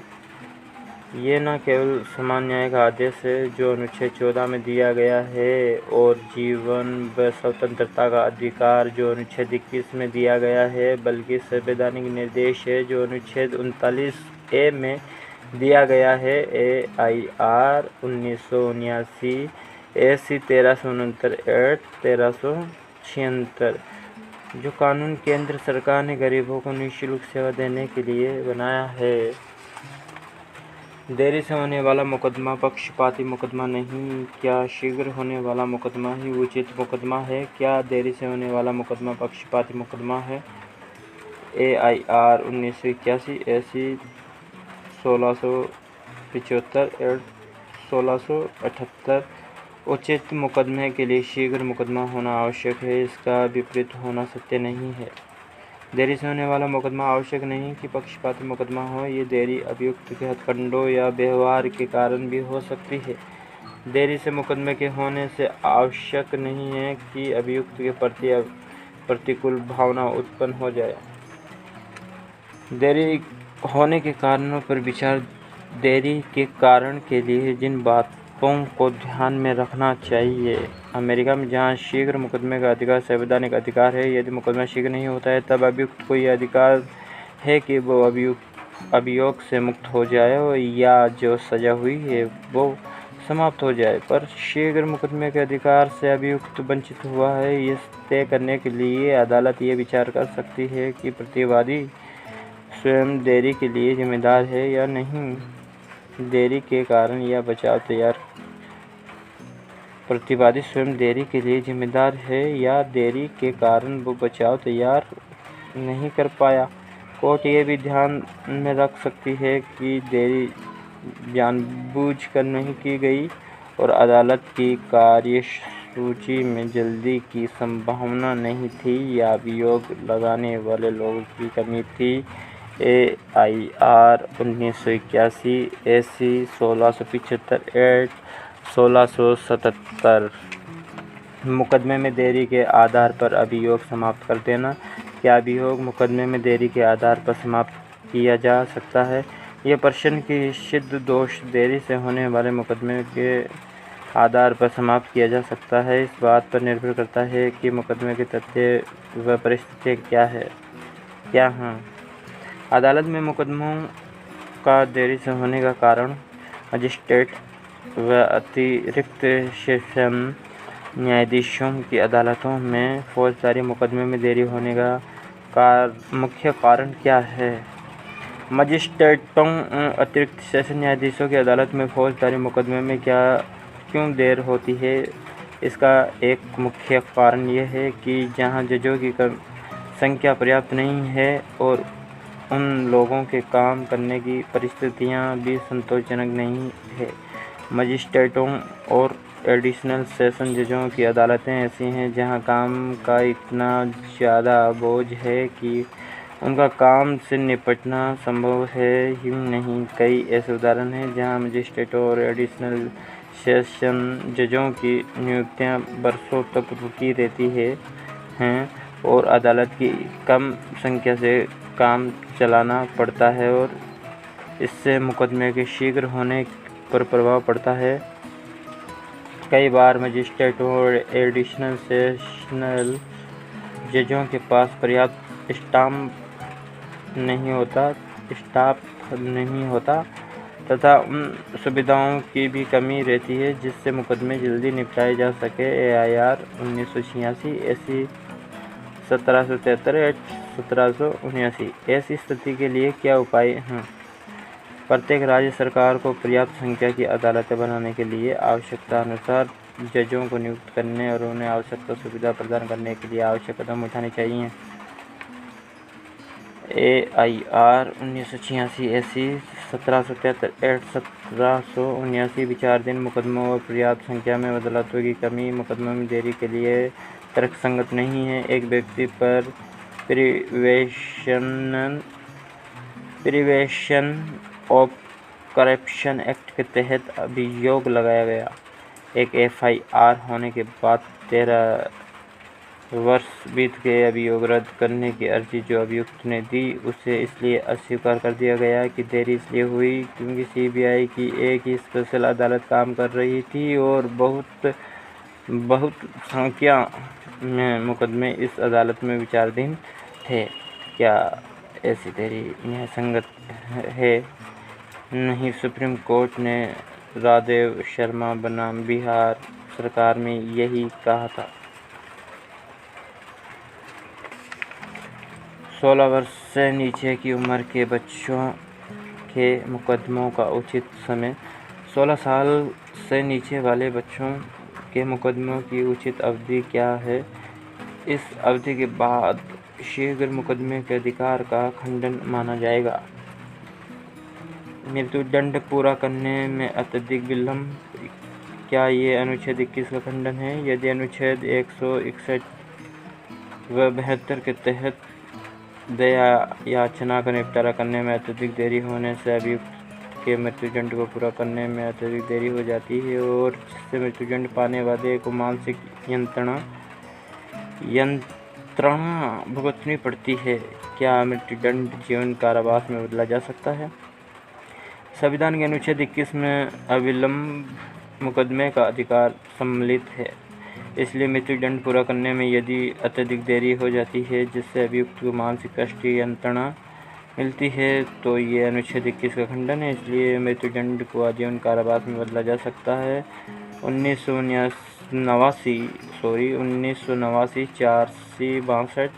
ये न केवल समान न्याय का आदेश है जो अनुच्छेद 14 में दिया गया है और जीवन व स्वतंत्रता का अधिकार जो अनुच्छेद 21 में दिया गया है, बल्कि संवैधानिक निर्देश है जो अनुच्छेद 39A में दिया गया है। AIR 1979 SC 1369 एड 1376 जो कानून केंद्र सरकार ने गरीबों को निःशुल्क सेवा देने के लिए बनाया है। देरी से होने वाला मुकदमा पक्षपाती मुकदमा नहीं। क्या शीघ्र होने वाला मुकदमा ही उचित मुकदमा है? क्या देरी से होने वाला मुकदमा पक्षपाती मुकदमा है? AIR 1981 SC 1675 एड 1678 उचित मुकदमे के लिए शीघ्र मुकदमा होना आवश्यक है, इसका विपरीत होना सत्य नहीं है। देरी से होने वाला मुकदमा आवश्यक नहीं कि पक्षपाती मुकदमा हो। ये देरी अभियुक्त के हथकंडों या व्यवहार के कारण भी हो सकती है। देरी से मुकदमे के होने से आवश्यक नहीं है कि अभियुक्त के प्रति प्रतिकूल भावना उत्पन्न हो जाए। देरी होने के कारणों पर विचार। देरी के कारण के लिए जिन बातों को ध्यान में रखना चाहिए। अमेरिका में जहां शीघ्र मुकदमे का अधिकार संवैधानिक अधिकार है, यदि मुकदमा शीघ्र नहीं होता है तब अभियुक्त को यह अधिकार है कि वो अभियोग से मुक्त हो जाए या जो सजा हुई है वो समाप्त हो जाए। पर शीघ्र मुकदमे के अधिकार से अभियुक्त वंचित हुआ है, ये तय करने के लिए अदालत ये विचार कर सकती है कि प्रतिवादी स्वयं देरी के लिए जिम्मेदार है या नहीं। देरी के कारण या बचाव तैयार। प्रतिवादी स्वयं देरी के लिए जिम्मेदार है या देरी के कारण वो बचाव तैयार नहीं कर पाया। कोर्ट ये भी ध्यान में रख सकती है कि देरी जानबूझकर नहीं की गई और अदालत की कार्यसूची में जल्दी की संभावना नहीं थी या अभियोग लगाने वाले लोगों की कमी थी। AIR 1981 SC 1675 एड 1677 मुकदमे में देरी के आधार पर अभियोग समाप्त कर देना। क्या अभियोग मुकदमे में देरी के आधार पर समाप्त किया जा सकता है? यह प्रश्न की सिद्ध दोष देरी से होने वाले मुकदमे के आधार पर समाप्त किया जा सकता है, इस बात पर निर्भर करता है कि मुकदमे के तथ्य व परिस्थितियाँ क्या हैं। अदालत में मुकदमों का देरी से होने का कारण मजिस्ट्रेट व अतिरिक्त सेशन न्यायाधीशों की अदालतों में फौजदारी मुकदमे में देरी होने का मुख्य कारण क्या है? मजिस्ट्रेटों अतिरिक्त सेशन न्यायाधीशों की अदालत में फौजदारी मुकदमे में क्यों देर होती है? इसका एक मुख्य कारण यह है कि जहां जजों की संख्या पर्याप्त नहीं है और उन लोगों के काम करने की परिस्थितियां भी संतोषजनक नहीं है। मजिस्ट्रेटों और एडिशनल सेशन जजों की अदालतें ऐसी हैं जहां काम का इतना ज़्यादा बोझ है कि उनका काम से निपटना संभव है ही नहीं। कई ऐसे उदाहरण हैं जहां मजिस्ट्रेटों और एडिशनल सेशन जजों की नियुक्तियां वर्षों तक रुकी रहती हैं और अदालत की कम संख्या से काम चलाना पड़ता है और इससे मुकदमे के शीघ्र होने पर प्रभाव पड़ता है। कई बार मजिस्ट्रेटों और एडिशनल सेशनल जजों के पास पर्याप्त स्टाफ नहीं होता तथा उन सुविधाओं की भी कमी रहती है जिससे मुकदमे जल्दी निपटाए जा सके। AIR 1986 SC 1773 1779 ऐसी स्थिति के लिए क्या उपाय हैं? प्रत्येक राज्य सरकार को पर्याप्त संख्या की अदालतें बनाने के लिए आवश्यकता अनुसार जजों को नियुक्त करने और उन्हें आवश्यक सुविधा प्रदान करने के लिए आवश्यक कदम उठाने चाहिए। AIR 1986 SC 1773 एक्ट 1779 विचाराधीन मुकदमों और पर्याप्त संख्या में अदालतों की कमी मुकदमों में देरी के लिए तर्कसंगत नहीं है। एक व्यक्ति पर प्रिवेंशन ऑफ करप्शन एक्ट के तहत अभियोग लगाया गया। एक FIR होने के बाद 13 वर्ष बीत गए। अभियोग रद्द करने की अर्जी जो अभियुक्त ने दी उसे इसलिए अस्वीकार कर दिया गया कि देरी इसलिए हुई क्योंकि CBI की एक ही स्पेशल अदालत काम कर रही थी और बहुत संख्या में मुकदमे इस अदालत में विचाराधीन थे। क्या ऐसी देरी न्यायसंगत है? नहीं। सुप्रीम कोर्ट ने रादेव शर्मा बनाम बिहार सरकार में यही कहा था। 16 वर्ष से नीचे की उम्र के बच्चों के मुकदमों का उचित समय। 16 साल से नीचे वाले बच्चों के मुकदमों की उचित अवधि क्या है? इस अवधि के बाद शीघ्र मुकदमे के अधिकार का खंडन माना जाएगा। मृत्युदंड पूरा करने में अत्यधिक विलंब, क्या ये अनुच्छेद 21 का खंडन है? यदि अनुच्छेद 161 व 72 के तहत दया याचना का निपटारा करने में अत्यधिक देरी होने से अभियुक्त के मृत्युदंड को पूरा करने में अत्यधिक देरी हो जाती है और जिससे मृत्युदंड पाने वाले को मानसिक यंत्रणा भुगतनी पड़ती है। क्या मृत्युदंड जीवन कारावास में बदला जा सकता है? संविधान के अनुच्छेद 21 में अविलंब मुकदमे का अधिकार सम्मिलित है। इसलिए मृत्युदंड पूरा करने में यदि अत्यधिक देरी हो जाती है जिससे अभियुक्त को मानसिक कष्ट या यंत्रणा मिलती है तो ये अनुच्छेद 21 का खंडन है। इसलिए मृत्युदंड को आजीवन कारावास में बदला जा सकता है। 1989 4C62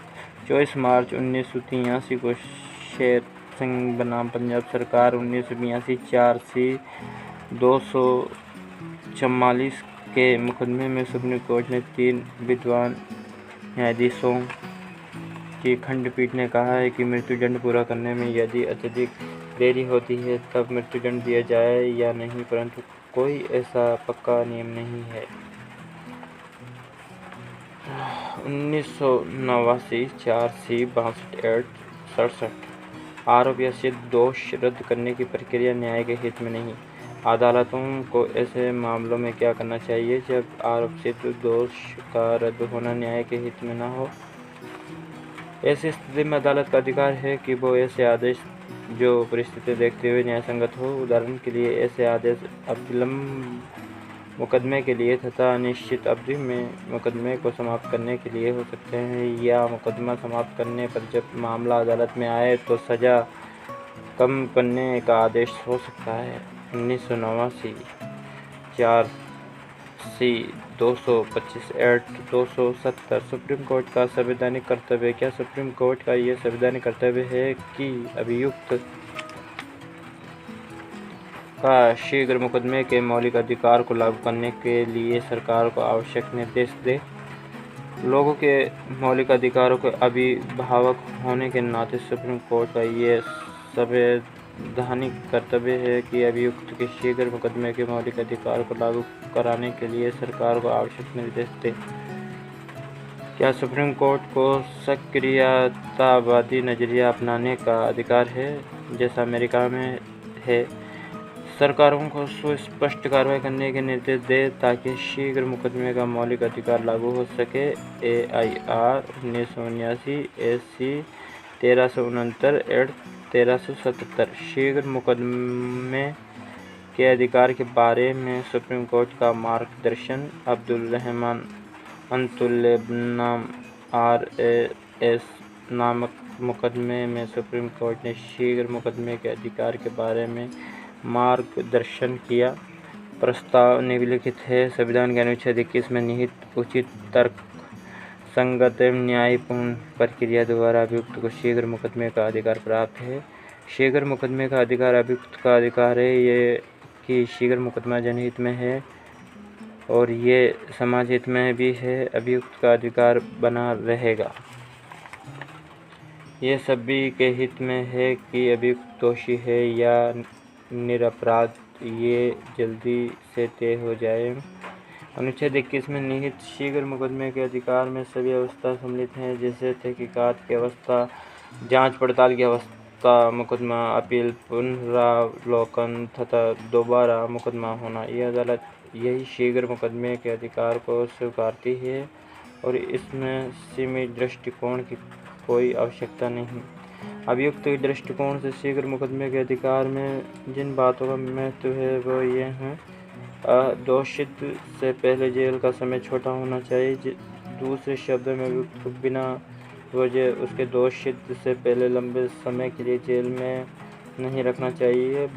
24 मार्च 1983 को शेर सिंह बनाम पंजाब सरकार 1982 4C244 के मुकदमे में सुप्रीम कोर्ट ने 3 विद्वान न्यायाधीशों की खंडपीठ ने कहा है कि मृत्युदंड पूरा करने में यदि अत्यधिक देरी होती है तब मृत्युदंड दिया जाए या नहीं, परंतु कोई ऐसा पक्का नियम नहीं है। 1989 4C62 67 आरोप या सिद्ध दोष रद्द करने की प्रक्रिया न्याय के हित में नहीं। अदालतों को ऐसे मामलों में क्या करना चाहिए जब आरोप सिद्ध दोष का रद्द होना न्याय के हित में न हो? ऐसी स्थिति में अदालत का अधिकार है कि वो ऐसे आदेश जो परिस्थिति देखते हुए न्यायसंगत हो। उदाहरण के लिए ऐसे आदेश अविलंब मुकदमे के लिए तथा अनिश्चित अवधि में मुकदमे को समाप्त करने के लिए हो सकते हैं या मुकदमा समाप्त करने पर जब मामला अदालत में आए तो सजा कम करने का आदेश हो सकता है। 1989 4C225 एक्ट 270 सुप्रीम कोर्ट का संवैधानिक कर्तव्य। क्या सुप्रीम कोर्ट का यह संवैधानिक कर्तव्य है कि अभियुक्त का शीघ्र मुकदमे के मौलिक अधिकार को लागू करने के लिए सरकार को आवश्यक निर्देश दे? लोगों के मौलिक अधिकारों के अभिभावक होने के नाते सुप्रीम कोर्ट का यह संवैधानिक कर्तव्य है कि अभियुक्त के शीघ्र मुकदमे के मौलिक अधिकार को लागू कराने के लिए सरकार को आवश्यक निर्देश दे। क्या सुप्रीम कोर्ट को सक्रियतावादी नजरिया अपनाने का अधिकार है जैसा अमेरिका में है? सरकारों को सुस्पष्ट कार्रवाई करने के निर्देश दे ताकि शीघ्र मुकदमे का मौलिक अधिकार लागू हो सके। AIR 1979 SC 1369 एक्ट 1377 शीघ्र मुकदमे के अधिकार के बारे में सुप्रीम कोर्ट का मार्गदर्शन। अब्दुल रहमान अंतुल्य बनाम RAS नामक मुकदमे में सुप्रीम कोर्ट ने शीघ्र मुकदमे के अधिकार के बारे में मार्गदर्शन किया। प्रस्ताव निम्नलिखित है। संविधान के अनुच्छेद 21 में निहित उचित तर्क संगत एवं न्यायपूर्ण प्रक्रिया द्वारा अभियुक्त को शीघ्र मुकदमे का अधिकार प्राप्त है। शीघ्र मुकदमे का अधिकार अभियुक्त का अधिकार है ये कि शीघ्र मुकदमा जनहित में है और ये समाज हित में भी है, अभियुक्त का अधिकार बना रहेगा। ये सभी के हित में है कि अभियुक्त दोषी है या निरपराध, ये जल्दी से तय हो जाए। अनुच्छेद 21 में निहित शीघ्र मुकदमे के अधिकार में सभी अवस्था सम्मिलित हैं, जैसे तहकीकात की अवस्था, जांच पड़ताल की अवस्था, मुकदमा, अपील, पुनरावलोकन तथा दोबारा मुकदमा होना। यह अदालत यही शीघ्र मुकदमे के अधिकार को स्वीकारती है और इसमें सीमित दृष्टिकोण की कोई आवश्यकता नहीं। अभियुक्त के दृष्टिकोण से शीघ्र मुकदमे के अधिकार में जिन बातों का महत्व है वो ये हैं: दोषित से पहले जेल का समय छोटा होना चाहिए। दूसरे शब्दों में अभियुक्त को बिना वजह उसके दोषित से पहले लंबे समय के लिए जेल में नहीं रखना चाहिए।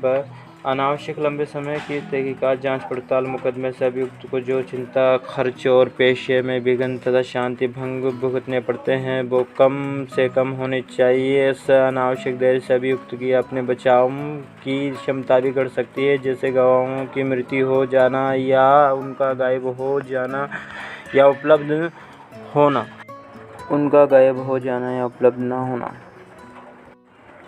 अनावश्यक लंबे समय की तहकीकात, जांच पड़ताल मुकदमे से अभियुक्त को जो चिंता, खर्च और पेशे में विघ्न तथा शांति भंग भुगतने पड़ते हैं वो कम से कम होने चाहिए। इससे अनावश्यक देर से अभियुक्त की अपने बचाव की क्षमता भी बढ़ सकती है, जैसे गवाहों की मृत्यु हो जाना या उनका गायब हो जाना या उपलब्ध न होना।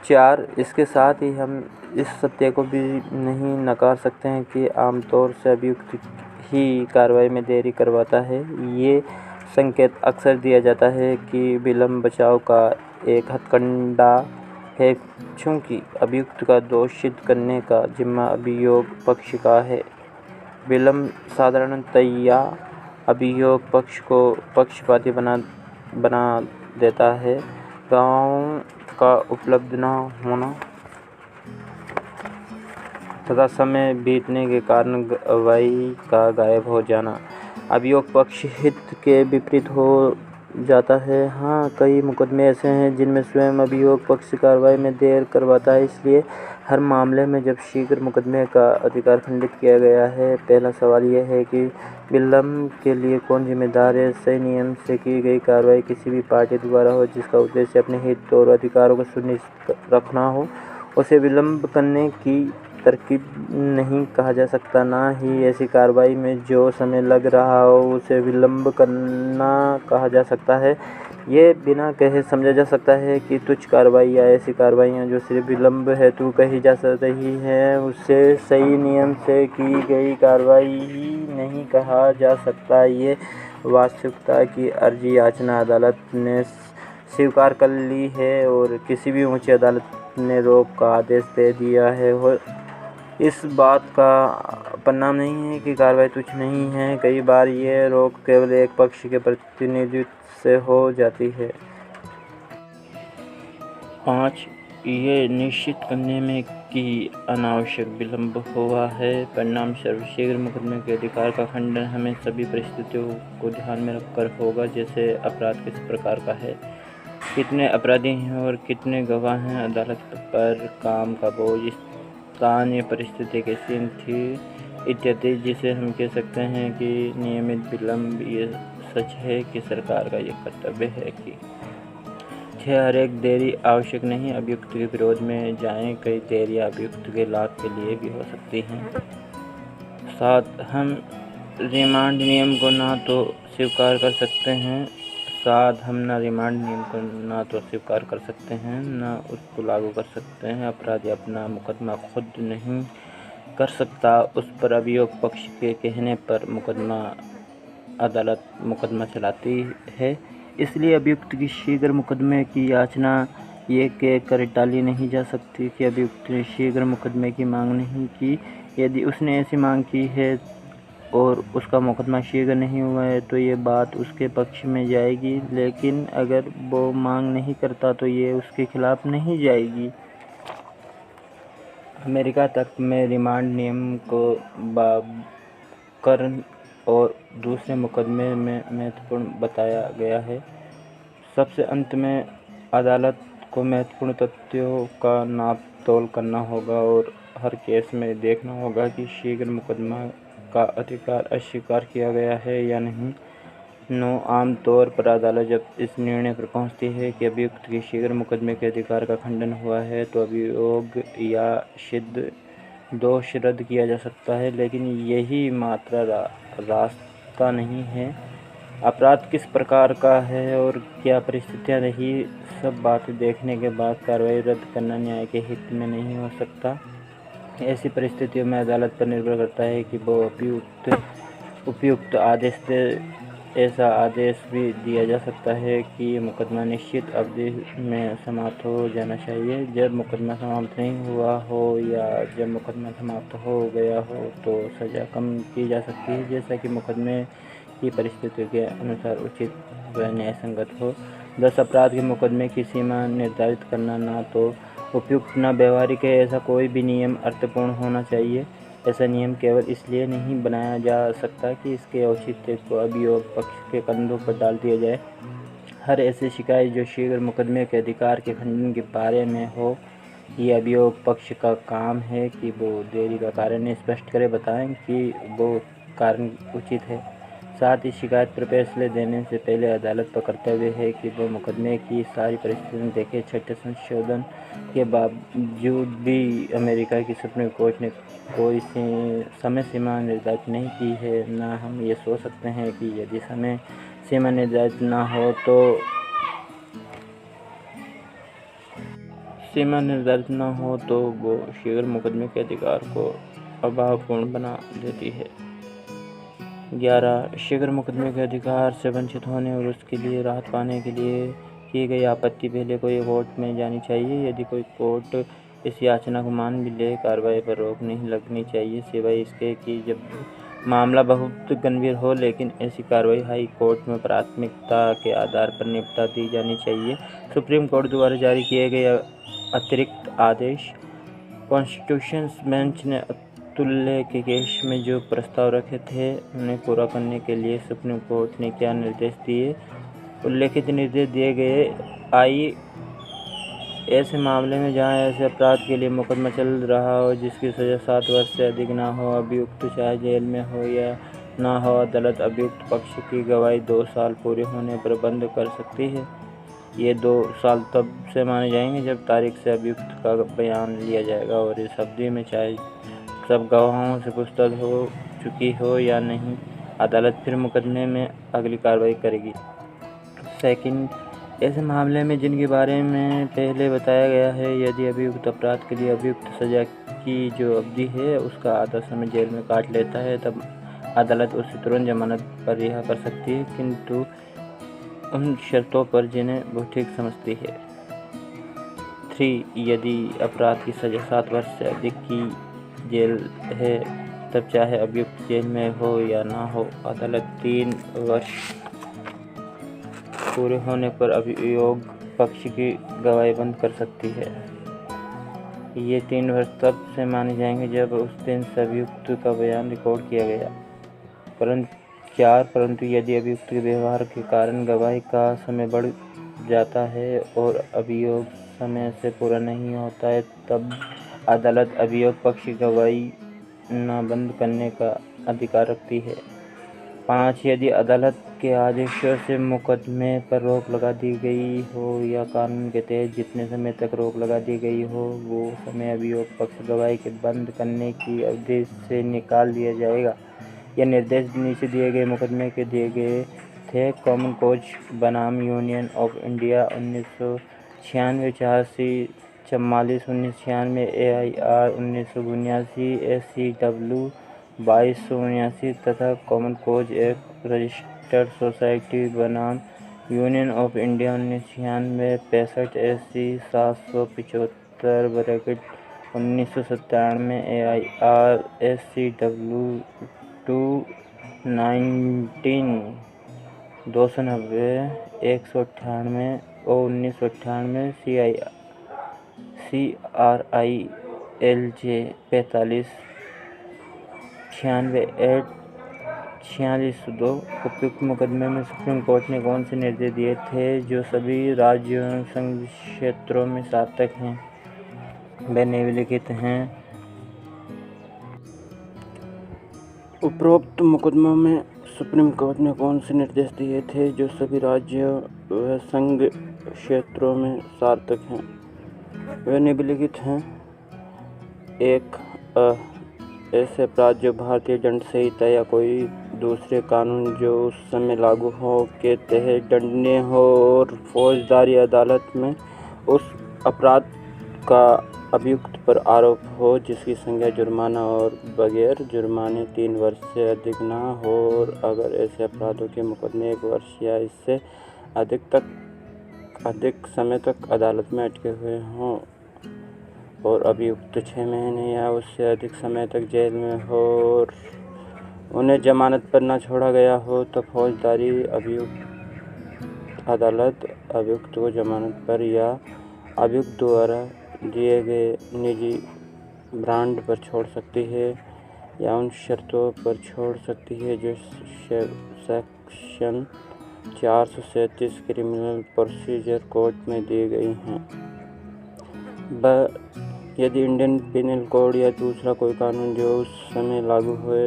4. इसके साथ ही हम इस सत्य को भी नहीं नकार सकते हैं कि आमतौर से अभियुक्त ही कार्रवाई में देरी करवाता है। ये संकेत अक्सर दिया जाता है कि विलंब बचाव का एक हथकंडा है, चूँकि अभियुक्त का दोष सिद्ध करने का जिम्मा अभियोग पक्ष का है। विलंब साधारणतया अभियोग पक्ष को पक्षपाती बना देता है। गवाहों का उपलब्ध न होना तथा समय बीतने के कारण गवाही का गायब हो जाना अभियोग पक्ष हित के विपरीत हो जाता है। हाँ, कई मुकदमे ऐसे हैं जिनमें स्वयं अभियोग पक्ष कार्रवाई में देर करवाता है। इसलिए हर मामले में जब शीघ्र मुकदमे का अधिकार खंडित किया गया है, पहला सवाल यह है कि विलंब के लिए कौन जिम्मेदार है। सही नियम से की गई कार्रवाई किसी भी पार्टी द्वारा हो जिसका उद्देश्य अपने हित और अधिकारों को सुनिश्चित रखना हो, उसे विलंब करने की तरकीब नहीं कहा जा सकता। ना ही ऐसी कार्रवाई में जो समय लग रहा हो उसे विलंब करना कहा जा सकता है। ये बिना कहे समझा जा सकता है कि तुच्छ कार्रवाई या ऐसी कार्रवाइयाँ जो सिर्फ विलंब हेतु कही जा रही हैं उसे सही नियम से की गई कार्रवाई ही नहीं कहा जा सकता। ये वास्तविकता की अर्जी याचना अदालत ने स्वीकार कर ली है और किसी भी ऊंची अदालत ने रोक का आदेश दे दिया है। इस बात का परिणाम नहीं है कि कार्रवाई तुच्छ नहीं है। कई बार ये रोक केवल एक पक्ष के प्रतिनिधित्व से हो जाती है। 5. ये निश्चित करने में कि अनावश्यक विलंब हुआ है, परिणाम स्वरूप शीघ्र मुकदमे के अधिकार का खंडन हमें सभी परिस्थितियों को ध्यान में रखकर होगा, जैसे अपराध किस प्रकार का है, कितने अपराधी हैं और कितने गवाह हैं, अदालत पर काम का बोझ, स्थानीय परिस्थिति कैसी थी इत्यादि। जिसे हम कह सकते हैं कि नियमित विलंब ये सच है कि सरकार का ये कर्तव्य है कि हर एक देरी आवश्यक नहीं अभियुक्त के विरोध में जाएं। कई देरियां अभियुक्त के लाभ के लिए भी हो सकती हैं। 7. हम रिमांड नियम को ना तो स्वीकार कर सकते हैं न उसको लागू कर सकते हैं। अपराधी अपना मुकदमा खुद नहीं कर सकता, उस पर अभियोग पक्ष के कहने पर अदालत मुकदमा चलाती है। इसलिए अभियुक्त की शीघ्र मुकदमे की याचना ये कहकर टाली नहीं जा सकती कि अभियुक्त ने शीघ्र मुकदमे की मांग नहीं की। यदि उसने ऐसी मांग की है और उसका मुकदमा शीघ्र नहीं हुआ है तो ये बात उसके पक्ष में जाएगी, लेकिन अगर वो मांग नहीं करता तो ये उसके खिलाफ नहीं जाएगी। अमेरिका तक में रिमांड नियम को बाबर्न और दूसरे मुकदमे में महत्वपूर्ण बताया गया है। सबसे अंत में अदालत को महत्वपूर्ण तथ्यों का नाप तोल करना होगा और हर केस में देखना होगा कि शीघ्र मुकदमा का अधिकार अस्वीकार किया गया है या नहीं। 9. आम तौर पर अदालत जब इस निर्णय पर पहुंचती है कि अभियुक्त की शीघ्र मुकदमे के अधिकार का खंडन हुआ है तो अभियोग या सिद्ध दोष रद्द किया जा सकता है, लेकिन यही मात्र रास्ता नहीं है। अपराध किस प्रकार का है और क्या परिस्थितियां रही, सब बातें देखने के बाद कार्रवाई रद्द करना न्याय के हित में नहीं हो सकता। ऐसी परिस्थितियों में अदालत पर निर्भर करता है कि वो उपयुक्त आदेश दे। ऐसा आदेश भी दिया जा सकता है कि मुकदमा निश्चित अवधि में समाप्त हो जाना चाहिए। जब मुकदमा समाप्त नहीं हुआ हो या जब मुकदमा समाप्त हो गया हो तो सज़ा कम की जा सकती है, जैसा कि मुकदमे की परिस्थितियों के अनुसार उचित व न्यायसंगत हो। 10 अपराध के मुकदमे की सीमा निर्धारित करना ना तो उपयुक्त न व्यवहारिक है। ऐसा कोई भी नियम अर्थपूर्ण होना चाहिए। ऐसा नियम केवल इसलिए नहीं बनाया जा सकता कि इसके औचित्य को अभियोग पक्ष के कंधों पर डाल दिया जाए। हर ऐसी शिकायत जो शीघ्र मुकदमे के अधिकार के खंडन के बारे में हो, ये अभियोग पक्ष का काम है कि वो देरी का कारण स्पष्ट करे, बताएं कि वो कारण उचित है। साथ ही शिकायत पर फैसले देने से पहले अदालत पर कर्तव्य है कि वो मुकदमे की सारी परिस्थितियां देखे। छठे संशोधन के बावजूद भी अमेरिका की सुप्रीम कोर्ट ने कोई समय सीमा निर्धारित नहीं की है। ना हम ये सोच सकते हैं कि यदि समय सीमा निर्धारित ना हो तो वो शीघ्र मुकदमे के अधिकार को अभावपूर्ण बना देती है। 11. शीघ्र मुकदमे के अधिकार से वंचित होने और उसके लिए राहत पाने के लिए की गई आपत्ति पहले कोई कोर्ट में जानी चाहिए। यदि कोई कोर्ट इस याचना को मान भी ले, कार्रवाई पर रोक नहीं लगनी चाहिए, सिवाय इसके कि जब मामला बहुत गंभीर हो। लेकिन ऐसी कार्रवाई हाई कोर्ट में प्राथमिकता के आधार पर निपटा दी जानी चाहिए। सुप्रीम कोर्ट द्वारा जारी किए गए अतिरिक्त आदेश। कॉन्स्टिट्यूशन बेंच ने अतुल्य के केस में जो प्रस्ताव रखे थे उन्हें पूरा करने के लिए सुप्रीम कोर्ट ने क्या निर्देश दिए? उल्लेखित निर्देश दिए गए ऐसे मामले में जहां ऐसे अपराध के लिए मुकदमा चल रहा हो जिसकी सज़ा 7 वर्ष से अधिक ना हो, अभियुक्त चाहे जेल में हो या ना हो, अदालत अभियुक्त पक्ष की गवाही 2 साल पूरे होने पर बंद कर सकती है। ये 2 साल तब से माने जाएंगे जब तारीख से अभियुक्त का बयान लिया जाएगा और इस अवधि में चाहे सब गवाहों से पूछताछ हो चुकी हो या नहीं, अदालत फिर मुकदमे में अगली कार्रवाई करेगी। सेकंड, ऐसे मामले में जिनके बारे में पहले बताया गया है, यदि अभियुक्त अपराध के लिए अभियुक्त सजा की जो अवधि है उसका आधा समय जेल में काट लेता है, तब अदालत उसे तुरंत जमानत पर रिहा कर सकती है, किंतु उन शर्तों पर जिन्हें वो ठीक समझती है। 3. यदि अपराध की सजा 7 वर्ष से अधिक की जेल है, तब चाहे अभियुक्त जेल में हो या ना हो, अदालत 3 वर्ष पूरे होने पर अभियोग पक्ष की गवाही बंद कर सकती है। ये 3 वर्ष तब से माने जाएंगे जब उस दिन से अभियुक्त का बयान रिकॉर्ड किया गया। परंतु यदि अभियुक्त के व्यवहार के कारण गवाही का समय बढ़ जाता है और अभियोग समय से पूरा नहीं होता है, तब अदालत अभियोग पक्ष की गवाही न बंद करने का अधिकार रखती है। 5. यदि अदालत के आदेशों से मुकदमे पर रोक लगा दी गई हो या कानून के तहत जितने समय तक रोक लगा दी गई हो, वो समय अभियोग पक्ष गवाही के बंद करने की अवधि से निकाल दिया जाएगा। यह निर्देश नीचे दिए गए मुकदमे के दिए गए थे। कॉमन कोज बनाम Union of India 1996, 84, 44, 1996, AIR 1979, SCW 2279 तथा Common Cause act registered society बनाम Union of India 1996, 65, SC 775 1997, AIR SCW 219 290 198 और 1998, CRI LJ 45 96 4602। उपयुक्त मुकदमे में सुप्रीम कोर्ट ने कौन से निर्देश दिए थे जो सभी राज्यों एवं संघ क्षेत्रों में सार्थक हैं? वे निम्नलिखित हैं। उपरोक्त मुकदमों में सुप्रीम कोर्ट ने कौन से निर्देश दिए थे जो सभी राज्यों व संघ क्षेत्रों में सार्थक हैं? वे निम्नलिखित हैं। 1. ऐसे अपराध जो भारतीय दंड संहिता या कोई दूसरे कानून जो उस समय लागू हो के तहत दंडनीय हो और फौजदारी अदालत में उस अपराध का अभियुक्त पर आरोप हो जिसकी संज्ञा जुर्माना और बगैर जुर्माने 3 वर्ष से अधिक ना हो, और अगर ऐसे अपराधों के मुकदमे 1 वर्ष या इससे अधिक समय तक अदालत में अटके हुए हों और अभियुक्त 6 महीने या उससे अधिक समय तक जेल में हो और उन्हें जमानत पर न छोड़ा गया हो, तो फौजदारी अदालत अभियुक्त को जमानत पर या अभियुक्त द्वारा दिए गए निजी बॉन्ड पर छोड़ सकती है या उन शर्तों पर छोड़ सकती है जो सेक्शन 437 क्रिमिनल प्रोसीजर कोड में दी गई हैं। यदि इंडियन पिनल कोड या दूसरा कोई कानून जो उस समय लागू हुए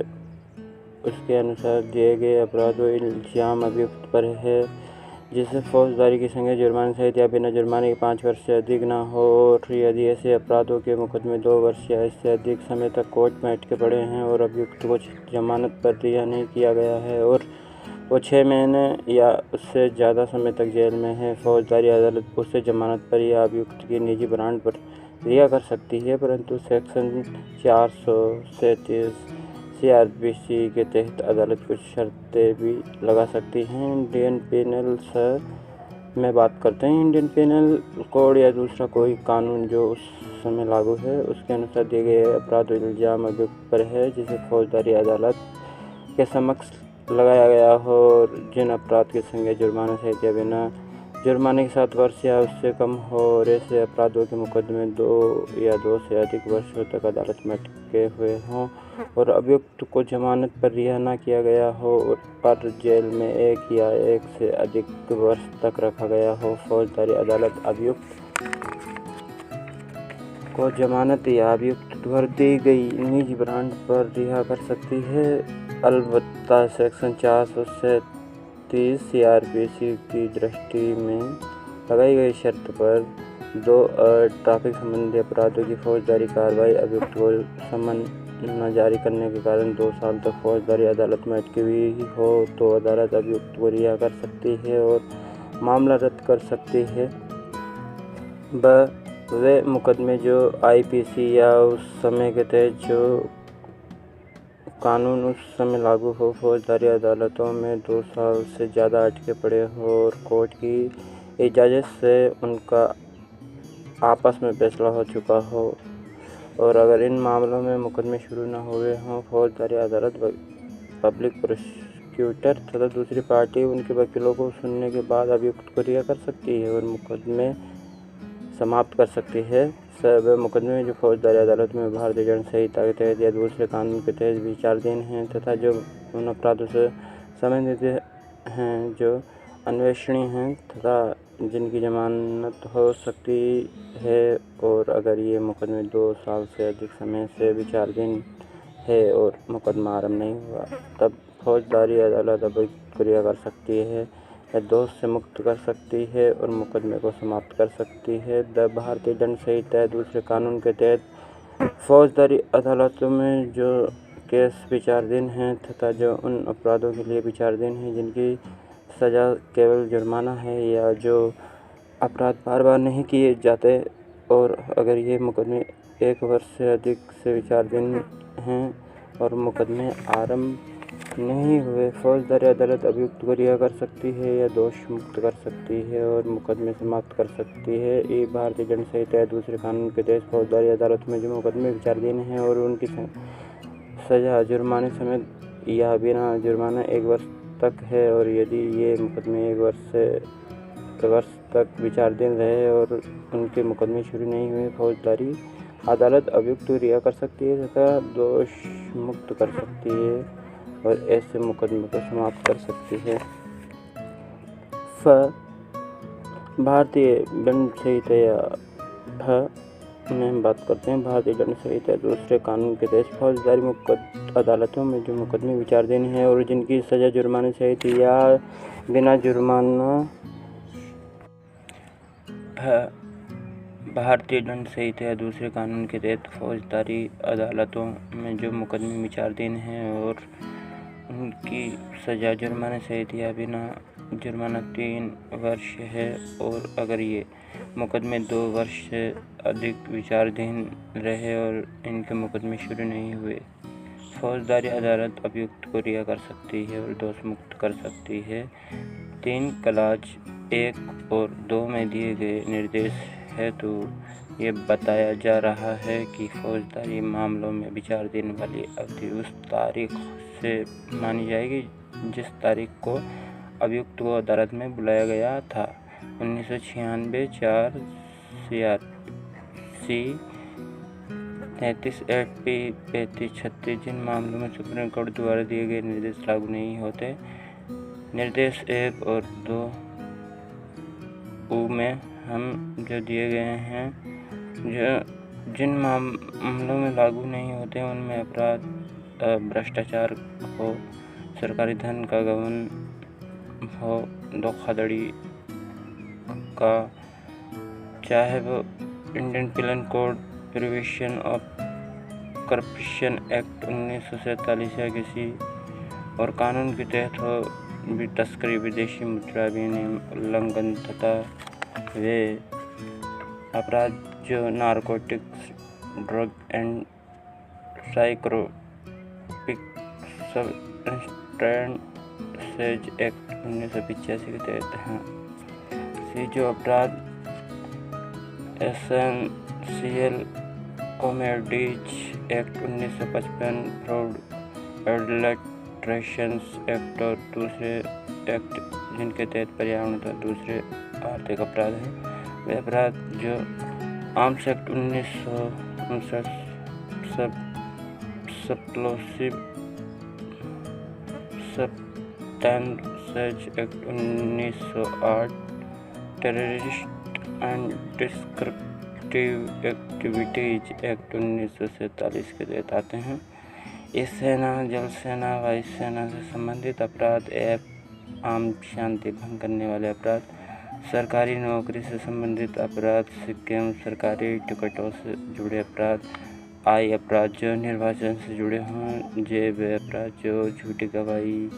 उसके अनुसार दिए गए अपराध व इल्ज़ाम अभियुक्त पर है जिससे फौजदारी की संज्ञा जुर्माने सहित या बिना जुर्माने के 5 वर्ष से अधिक न हो, और यदि ऐसे अपराधों के मुकदमे 2 वर्ष या इससे अधिक समय तक कोर्ट में अटके पड़े हैं और अभियुक्त को जमानत पर रिहा नहीं किया गया है और वो 6 महीने या उससे ज़्यादा समय तक जेल में है, फौजदारी अदालत उसे जमानत पर या अभियुक्त की निजी बॉन्ड पर रिहा कर सकती है, परंतु सेक्शन 437 CRPC के तहत अदालत कुछ शर्तें भी लगा सकती हैं। इंडियन पिनल में बात करते हैं। इंडियन पिनल कोड या दूसरा कोई कानून जो उस समय लागू है उसके अनुसार दिए गए अपराध इल्ज़ाम अभियुक्त पर है जिसे फौजदारी अदालत के समक्ष लगाया गया हो, और जिन अपराध की संज्ञा जुर्माने सहित या बिना जुर्माने के 7 वर्ष या उससे कम हो, और ऐसे अपराधों के मुकदमे 2 या 2 से अधिक वर्षों तक अदालत में अटके हुए हों और अभियुक्त को जमानत पर रिहा न किया गया हो और पर जेल में 1 या 1 से अधिक वर्ष तक रखा गया हो, फौजदारी अदालत अभियुक्त को जमानत या अभियुक्त द्वारा दी गई निजी बॉन्ड पर रिहा कर सकती है, अलबत्ता सेक्शन 437 CRPC की दृष्टि में लगाई गई शर्त पर 2 ट्रैफिक संबंधी अपराधों की फौजदारी कार्रवाई अभियुक्त को समन न जारी करने के कारण 2 साल तक फौजदारी अदालत में अटकी हुई हो, तो अदालत अभियुक्त को रिहा कर सकती है और मामला रद्द कर सकती है। वे मुकदमे जो IPC या उस समय के तहत जो कानून उस समय लागू हो फौजदारी अदालतों में 2 साल से ज़्यादा अटके पड़े हो और कोर्ट की इजाज़त से उनका आपस में फैसला हो चुका हो, और अगर इन मामलों में मुकदमे शुरू न हुए हों, फौजदारी अदालत पब्लिक प्रोसिक्यूटर तथा दूसरी पार्टी उनके वकीलों को सुनने के बाद अभियुक्त को रिहा कर सकती है और मुकदमे समाप्त कर सकती है। सब मुकदमे जो फौजदारी अदालत में भारतीय दंड संहिता के तहत या दूसरे कानून के तहत विचाराधीन हैं तथा जो उन अपराधों से संबंधित हैं जो अन्वेषणीय हैं तथा जिनकी जमानत हो सकती है, और अगर ये मुकदमे 2 साल से अधिक समय से विचाराधीन है और मुकदमा आरंभ नहीं हुआ, तब फौजदारी अदालत अभियुक्त को रिहा कर सकती है या दोष से मुक्त कर सकती है और मुकदमे को समाप्त कर सकती है। भारतीय दंड संहिता दूसरे कानून के तहत फौजदारी अदालतों में जो केस विचाराधीन हैं तथा जो उन अपराधों के लिए विचाराधीन हैं जिनकी सज़ा केवल जुर्माना है या जो अपराध बार बार नहीं किए जाते, और अगर ये मुकदमे 1 वर्ष से अधिक से विचाराधीन हैं और मुकदमे आरंभ नहीं हुए, फौजदारी अदालत अभियुक्त को रिहा कर सकती है या दोष मुक्त कर सकती है और मुकदमे समाप्त कर सकती है। ये भारतीय दंड संहिता दूसरे कानून के तहत फौजदारी अदालत में जो मुकदमे विचाराधीन हैं और उनकी सज़ा जुर्माने समेत या बिना जुर्माना 1 वर्ष तक है, और यदि ये मुकदमे 1 वर्ष तक विचाराधीन रहे और उनके मुकदमे शुरू नहीं हुए, फौजदारी अदालत अभियुक्त को रिहा कर सकती है तथा दोष मुक्त कर सकती है और ऐसे मुकदमे को समाप्त कर सकती है। भारतीय दंड संहिता में बात करते हैं। भारतीय दंड संहिता दूसरे कानून के तहत फौजदारी अदालतों में जो मुकदमे विचाराधीन हैं और जिनकी सज़ा जुर्माने सहित या बिना जुर्माना है, भारतीय दंड संहिता दूसरे कानून के तहत फौजदारी अदालतों में जो मुकदमे विचाराधीन हैं और उनकी सज़ा जुर्माने सहित या बिना जुर्माना 3 वर्ष है, और अगर ये मुकदमे 2 वर्ष से अधिक विचाराधीन रहे और इनके मुकदमे शुरू नहीं हुए, फौजदारी अदालत अभियुक्त को रिहा कर सकती है और दोष मुक्त कर सकती है। 3 क्लाज 1 और 2 में दिए गए निर्देश है तो ये बताया जा रहा है कि फौजदारी मामलों में विचाराधीन वाली अवधि उस तारीख से मानी जाएगी जिस तारीख को अभियुक्त को अदालत में बुलाया गया था। 1996 4 CRC 33 8P 35 36 जिन मामलों में सुप्रीम कोर्ट द्वारा दिए गए निर्देश लागू नहीं होते, निर्देश 1 और 2 में हम जो दिए गए हैं, जो जिन मामलों में लागू नहीं होते उनमें अपराध भ्रष्टाचार हो, सरकारी धन का गबन हो, धोखाधड़ी का, चाहे वो Indian penal code prevention of corruption act 1947 या किसी और कानून के तहत हो, भी तस्करी, विदेशी मुद्रा विनिमय उल्लंघन तथा वे अपराध जो narcotics, drug and psychotropic substances act 1985 के तहत हैं। जो अपराध essential commodities act 1955, fraud, adulterations act और दूसरे एक्ट जिनके तहत पर्यावरण तथा दूसरे आर्थिक अपराध हैं, वे अपराध जो arms act 1959, explosive substances act 1908, terrorist and descriptive activities act 1947 के तहत आते हैं। इस सेना, जल सेना, वायु सेना से संबंधित अपराध, आम शांति भंग करने वाले अपराध, सरकारी नौकरी से संबंधित अपराध, सिक्के एवं सरकारी टिकटों से जुड़े अपराध, आय अपराध जो निर्वाचन से जुड़े हों, जेब अपराध जो झूठी गवाही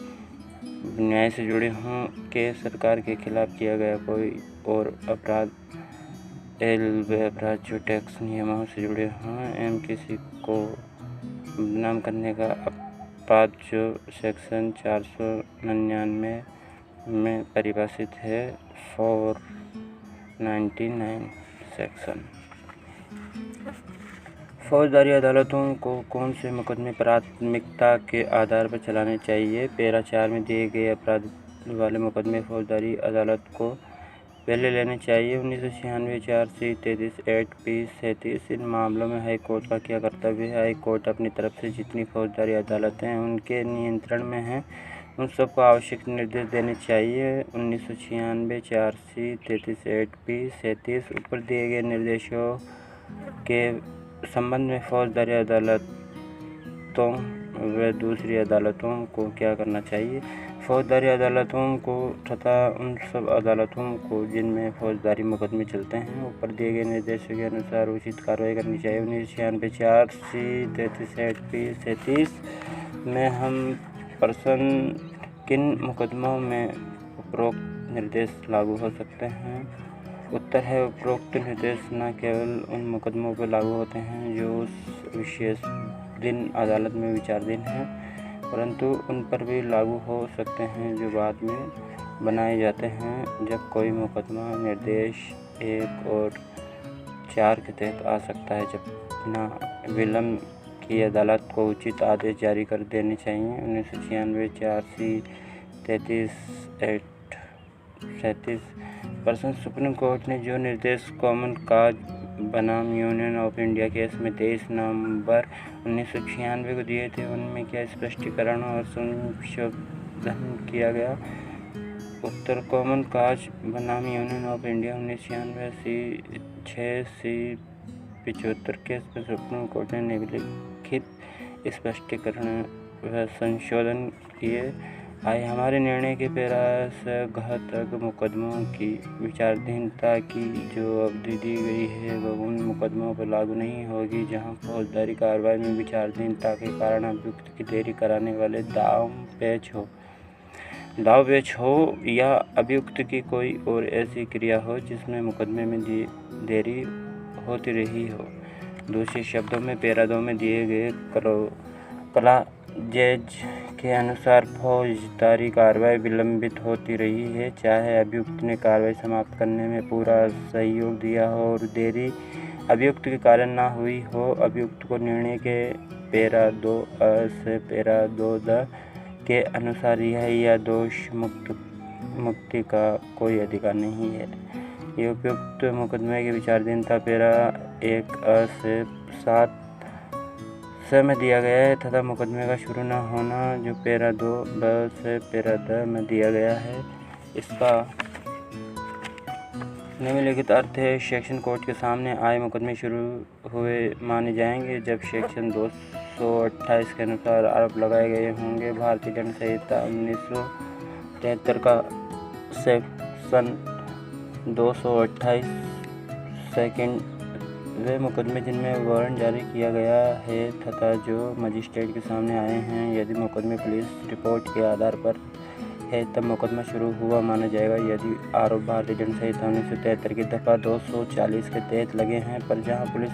न्याय से जुड़े हों, के सरकार के खिलाफ किया गया कोई और अपराध, वे अपराध जो टैक्स नियमों से जुड़े हों, एवं किसी को बदनाम करने का अपराध जो सेक्शन 499 में परिभाषित है, 499 सेक्शन। फौजदारी अदालतों को कौन से मुकदमे प्राथमिकता के आधार पर चलाने चाहिए? पैरा 4 में दिए गए अपराध वाले मुकदमे फौजदारी अदालत को पहले लेने चाहिए। 1996 4C 33 8P 37 इन मामलों में हाई कोर्ट का क्या कर्तव्य है? हाई कोर्ट अपनी तरफ से जितनी फौजदारी अदालतें उनके नियंत्रण में हैं उन सबको आवश्यक निर्देश देने चाहिए। 1996 4C 33 8P 37 ऊपर दिए गए निर्देशों के संबंध में फौजदारी अदालतों व दूसरी अदालतों को क्या करना चाहिए? फौजदारी अदालतों को तथा उन सब अदालतों को जिनमें फौजदारी मुकदमे चलते हैं ऊपर दिए गए निर्देशों के अनुसार उचित कार्रवाई करनी चाहिए। 1996 4C 33 8P 37 में हम प्रश्न किन मुकदमों में उपरोक्त निर्देश लागू हो सकते हैं? उत्तर है उपरोक्त निर्देश न केवल उन मुकदमों पर लागू होते हैं जो उस विशेष दिन अदालत में विचाराधीन हैं, परंतु उन पर भी लागू हो सकते हैं जो बाद में बनाए जाते हैं। जब कोई मुकदमा निर्देश 1 और 4 के तहत आ सकता है, जब बिना विलंब की अदालत को उचित आदेश जारी कर देने चाहिए। 1996 4C 33 8 37 परसेंट सुप्रीम कोर्ट ने जो निर्देश कॉमन काज बनाम यूनियन ऑफ इंडिया केस में 23 नवंबर 1996 को दिए थे, उनमें क्या स्पष्टीकरण और संशोधन किया गया? उत्तर कॉमन काज बनाम Union of India 1996 6C 75 case पर सुप्रीम कोर्ट ने निम्नलिखित स्पष्टीकरण व संशोधन किए। आए हमारे निर्णय के पैरा घातक मुकदमों की विचाराधीनता की जो अवधि दी गई है वह उन मुकदमों पर लागू नहीं होगी जहां फौजदारी कार्रवाई में विचाराधीनता के कारण अभियुक्त की देरी कराने वाले दाव पेच हो या अभियुक्त की कोई और ऐसी क्रिया हो जिसमें मुकदमे में देरी होती रही हो। दूसरे शब्दों में पैरा 2 में दिए गए क्लॉजेज के अनुसार फौजदारी कार्रवाई विलंबित होती रही है चाहे अभियुक्त ने कार्रवाई समाप्त करने में पूरा सहयोग दिया हो और देरी अभियुक्त के कारण न हुई हो। अभियुक्त को निर्णय के पैरा 2 से पैरा 2 के अनुसार रिहाई या दोष मुक्ति का कोई अधिकार नहीं है। ये उपयुक्त मुकदमे की विचाराधीनता पैरा 1 से 7 में दिया गया है तथा मुकदमे का शुरू न होना जो पैरा 2 से पैरा 10 में दिया गया है। इसका निम्नलिखित अर्थ है। सेक्शन कोर्ट के सामने आए मुकदमे शुरू हुए माने जाएंगे जब सेक्शन 228 के अनुसार आरोप लगाए गए होंगे। भारतीय दंड संहिता 1973 का सेक्शन 228 सेकंड वे मुकदमे जिनमें वारंट जारी किया गया है तथा जो मजिस्ट्रेट के सामने आए हैं यदि मुकदमे पुलिस रिपोर्ट के आधार पर है तब मुकदमा शुरू हुआ माना जाएगा। यदि आरोप भारतीय दंड संहिता 1973 की दफ़ा 240 के तहत लगे हैं पर जहां पुलिस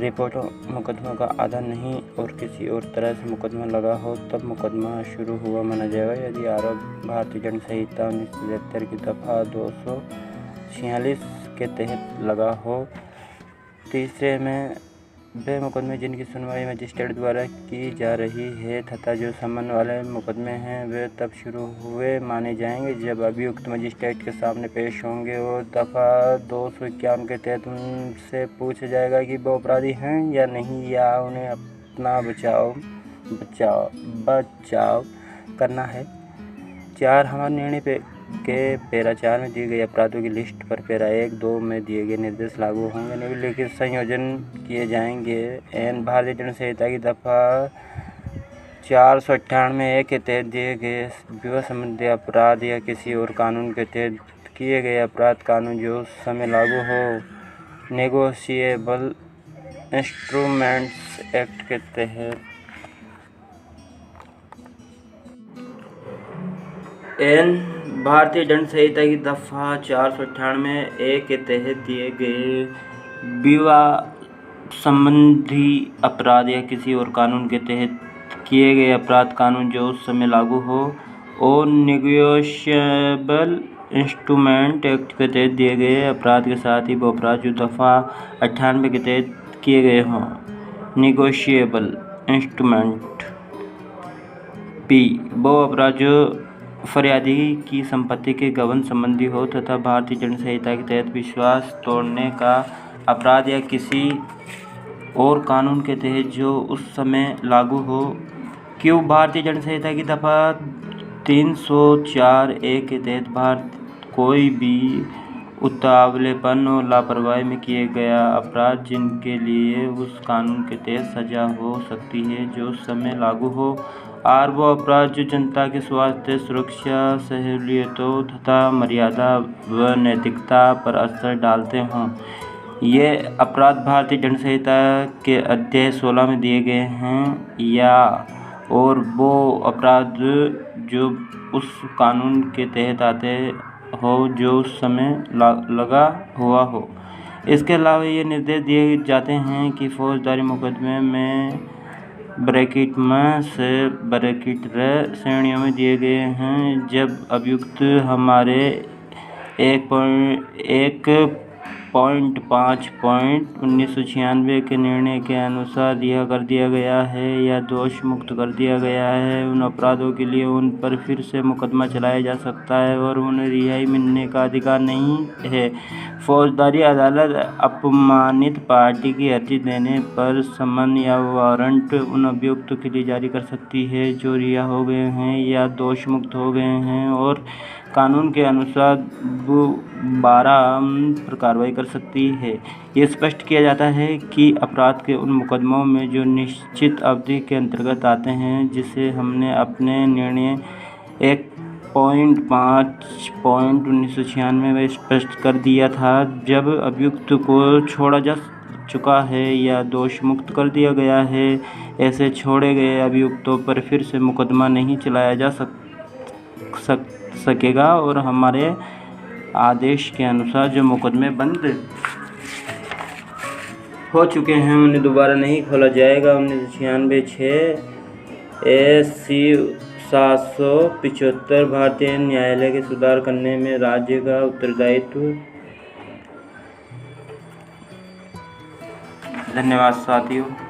रिपोर्ट मुकदमा का आधार नहीं और किसी और तरह से मुकदमा लगा हो तब मुकदमा शुरू हुआ माना जाएगा। यदि आरोप भारतीय दंड संहिता 1973 की दफ़ा 246 के तहत लगा हो। तीसरे में वे मुकदमे जिनकी सुनवाई मजिस्ट्रेट द्वारा की जा रही है तथा जो सम्मान वाले मुकदमे हैं वे तब शुरू हुए माने जाएंगे जब अभियुक्त मजिस्ट्रेट के सामने पेश होंगे और दफ़ा 251 के तहत उनसे पूछा जाएगा कि वो अपराधी हैं या नहीं या उन्हें अपना बचाव करना है। 4 हमारे निर्णय के पैरा 4 में दिए गए अपराधों की लिस्ट पर पैरा 1-2 में दिए गए निर्देश लागू होंगे। निम्नलिखित संयोजन किए जाएंगे। एन भारतीय दंड संहिता की दफ़ा 498 के तहत दिए गए विवाह संबंधी अपराध या किसी और कानून के तहत किए गए अपराध कानून जो उस समय लागू हो। नेगोशिएबल इंस्ट्रूमेंट्स एक्ट के तहत एन भारतीय दंड संहिता की दफ़ा 498 के तहत दिए गए विवाह संबंधी अपराध या किसी और कानून के तहत किए गए अपराध कानून जो उस समय लागू हो और नेगोशिएबल इंस्ट्रूमेंट एक्ट के तहत दिए गए अपराध के साथ ही वो अपराध जो दफ़ा 98 के तहत किए गए हों। नेगोशिएबल इंस्ट्रूमेंट पी वो अपराध जो फरियादी की संपत्ति के गबन संबंधी हो तथा भारतीय दंड संहिता के तहत विश्वास तोड़ने का अपराध या किसी और कानून के तहत जो उस समय लागू हो। क्यों भारतीय दंड संहिता की दफ़ा 304(a) के तहत कोई भी उतावलेपन और लापरवाही में किए गया अपराध जिनके लिए उस कानून के तहत सजा हो सकती है जो उस समय लागू हो। और वो अपराध जो जनता के स्वास्थ्य सुरक्षा सहूलियतों तथा मर्यादा व नैतिकता पर असर डालते हों। ये अपराध भारतीय दंड संहिता के अध्याय 16 में दिए गए हैं या और वो अपराध जो उस कानून के तहत आते हो जो उस समय लगा हुआ हो। इसके अलावा ये निर्देश दिए जाते हैं कि फौजदारी मुकदमे में ब्रैकेट में से ब्रैकेट श्रेणियों में दिए गए हैं जब अभियुक्त हमारे 1.5.1996 के निर्णय के अनुसार रिहा कर दिया गया है या दोष मुक्त कर दिया गया है उन अपराधों के लिए उन पर फिर से मुकदमा चलाया जा सकता है और उन्हें रिहाई मिलने का अधिकार नहीं है। फौजदारी अदालत अपमानित पार्टी की अर्जी देने पर समन या वारंट उन अभियुक्तों के लिए जारी कर सकती है जो रिहा हो गए हैं या दोष मुक्त हो गए हैं और कानून के अनुसार 12 पर कार्रवाई कर सकती है। ये स्पष्ट किया जाता है कि अपराध के उन मुकदमों में जो निश्चित अवधि के अंतर्गत आते हैं जिसे हमने अपने निर्णय 1.5.1996 में स्पष्ट कर दिया था। जब अभियुक्त को छोड़ा जा चुका है या दोष मुक्त कर दिया गया है, ऐसे छोड़े गए अभियुक्तों पर फिर से मुकदमा नहीं चलाया जा सकेगा और हमारे आदेश के अनुसार जो मुकदमे बंद हो चुके हैं उन्हें दोबारा नहीं खोला जाएगा। 1996 SC 775 भारतीय न्यायालय के सुधार करने में राज्य का उत्तरदायित्व। धन्यवाद साथियों।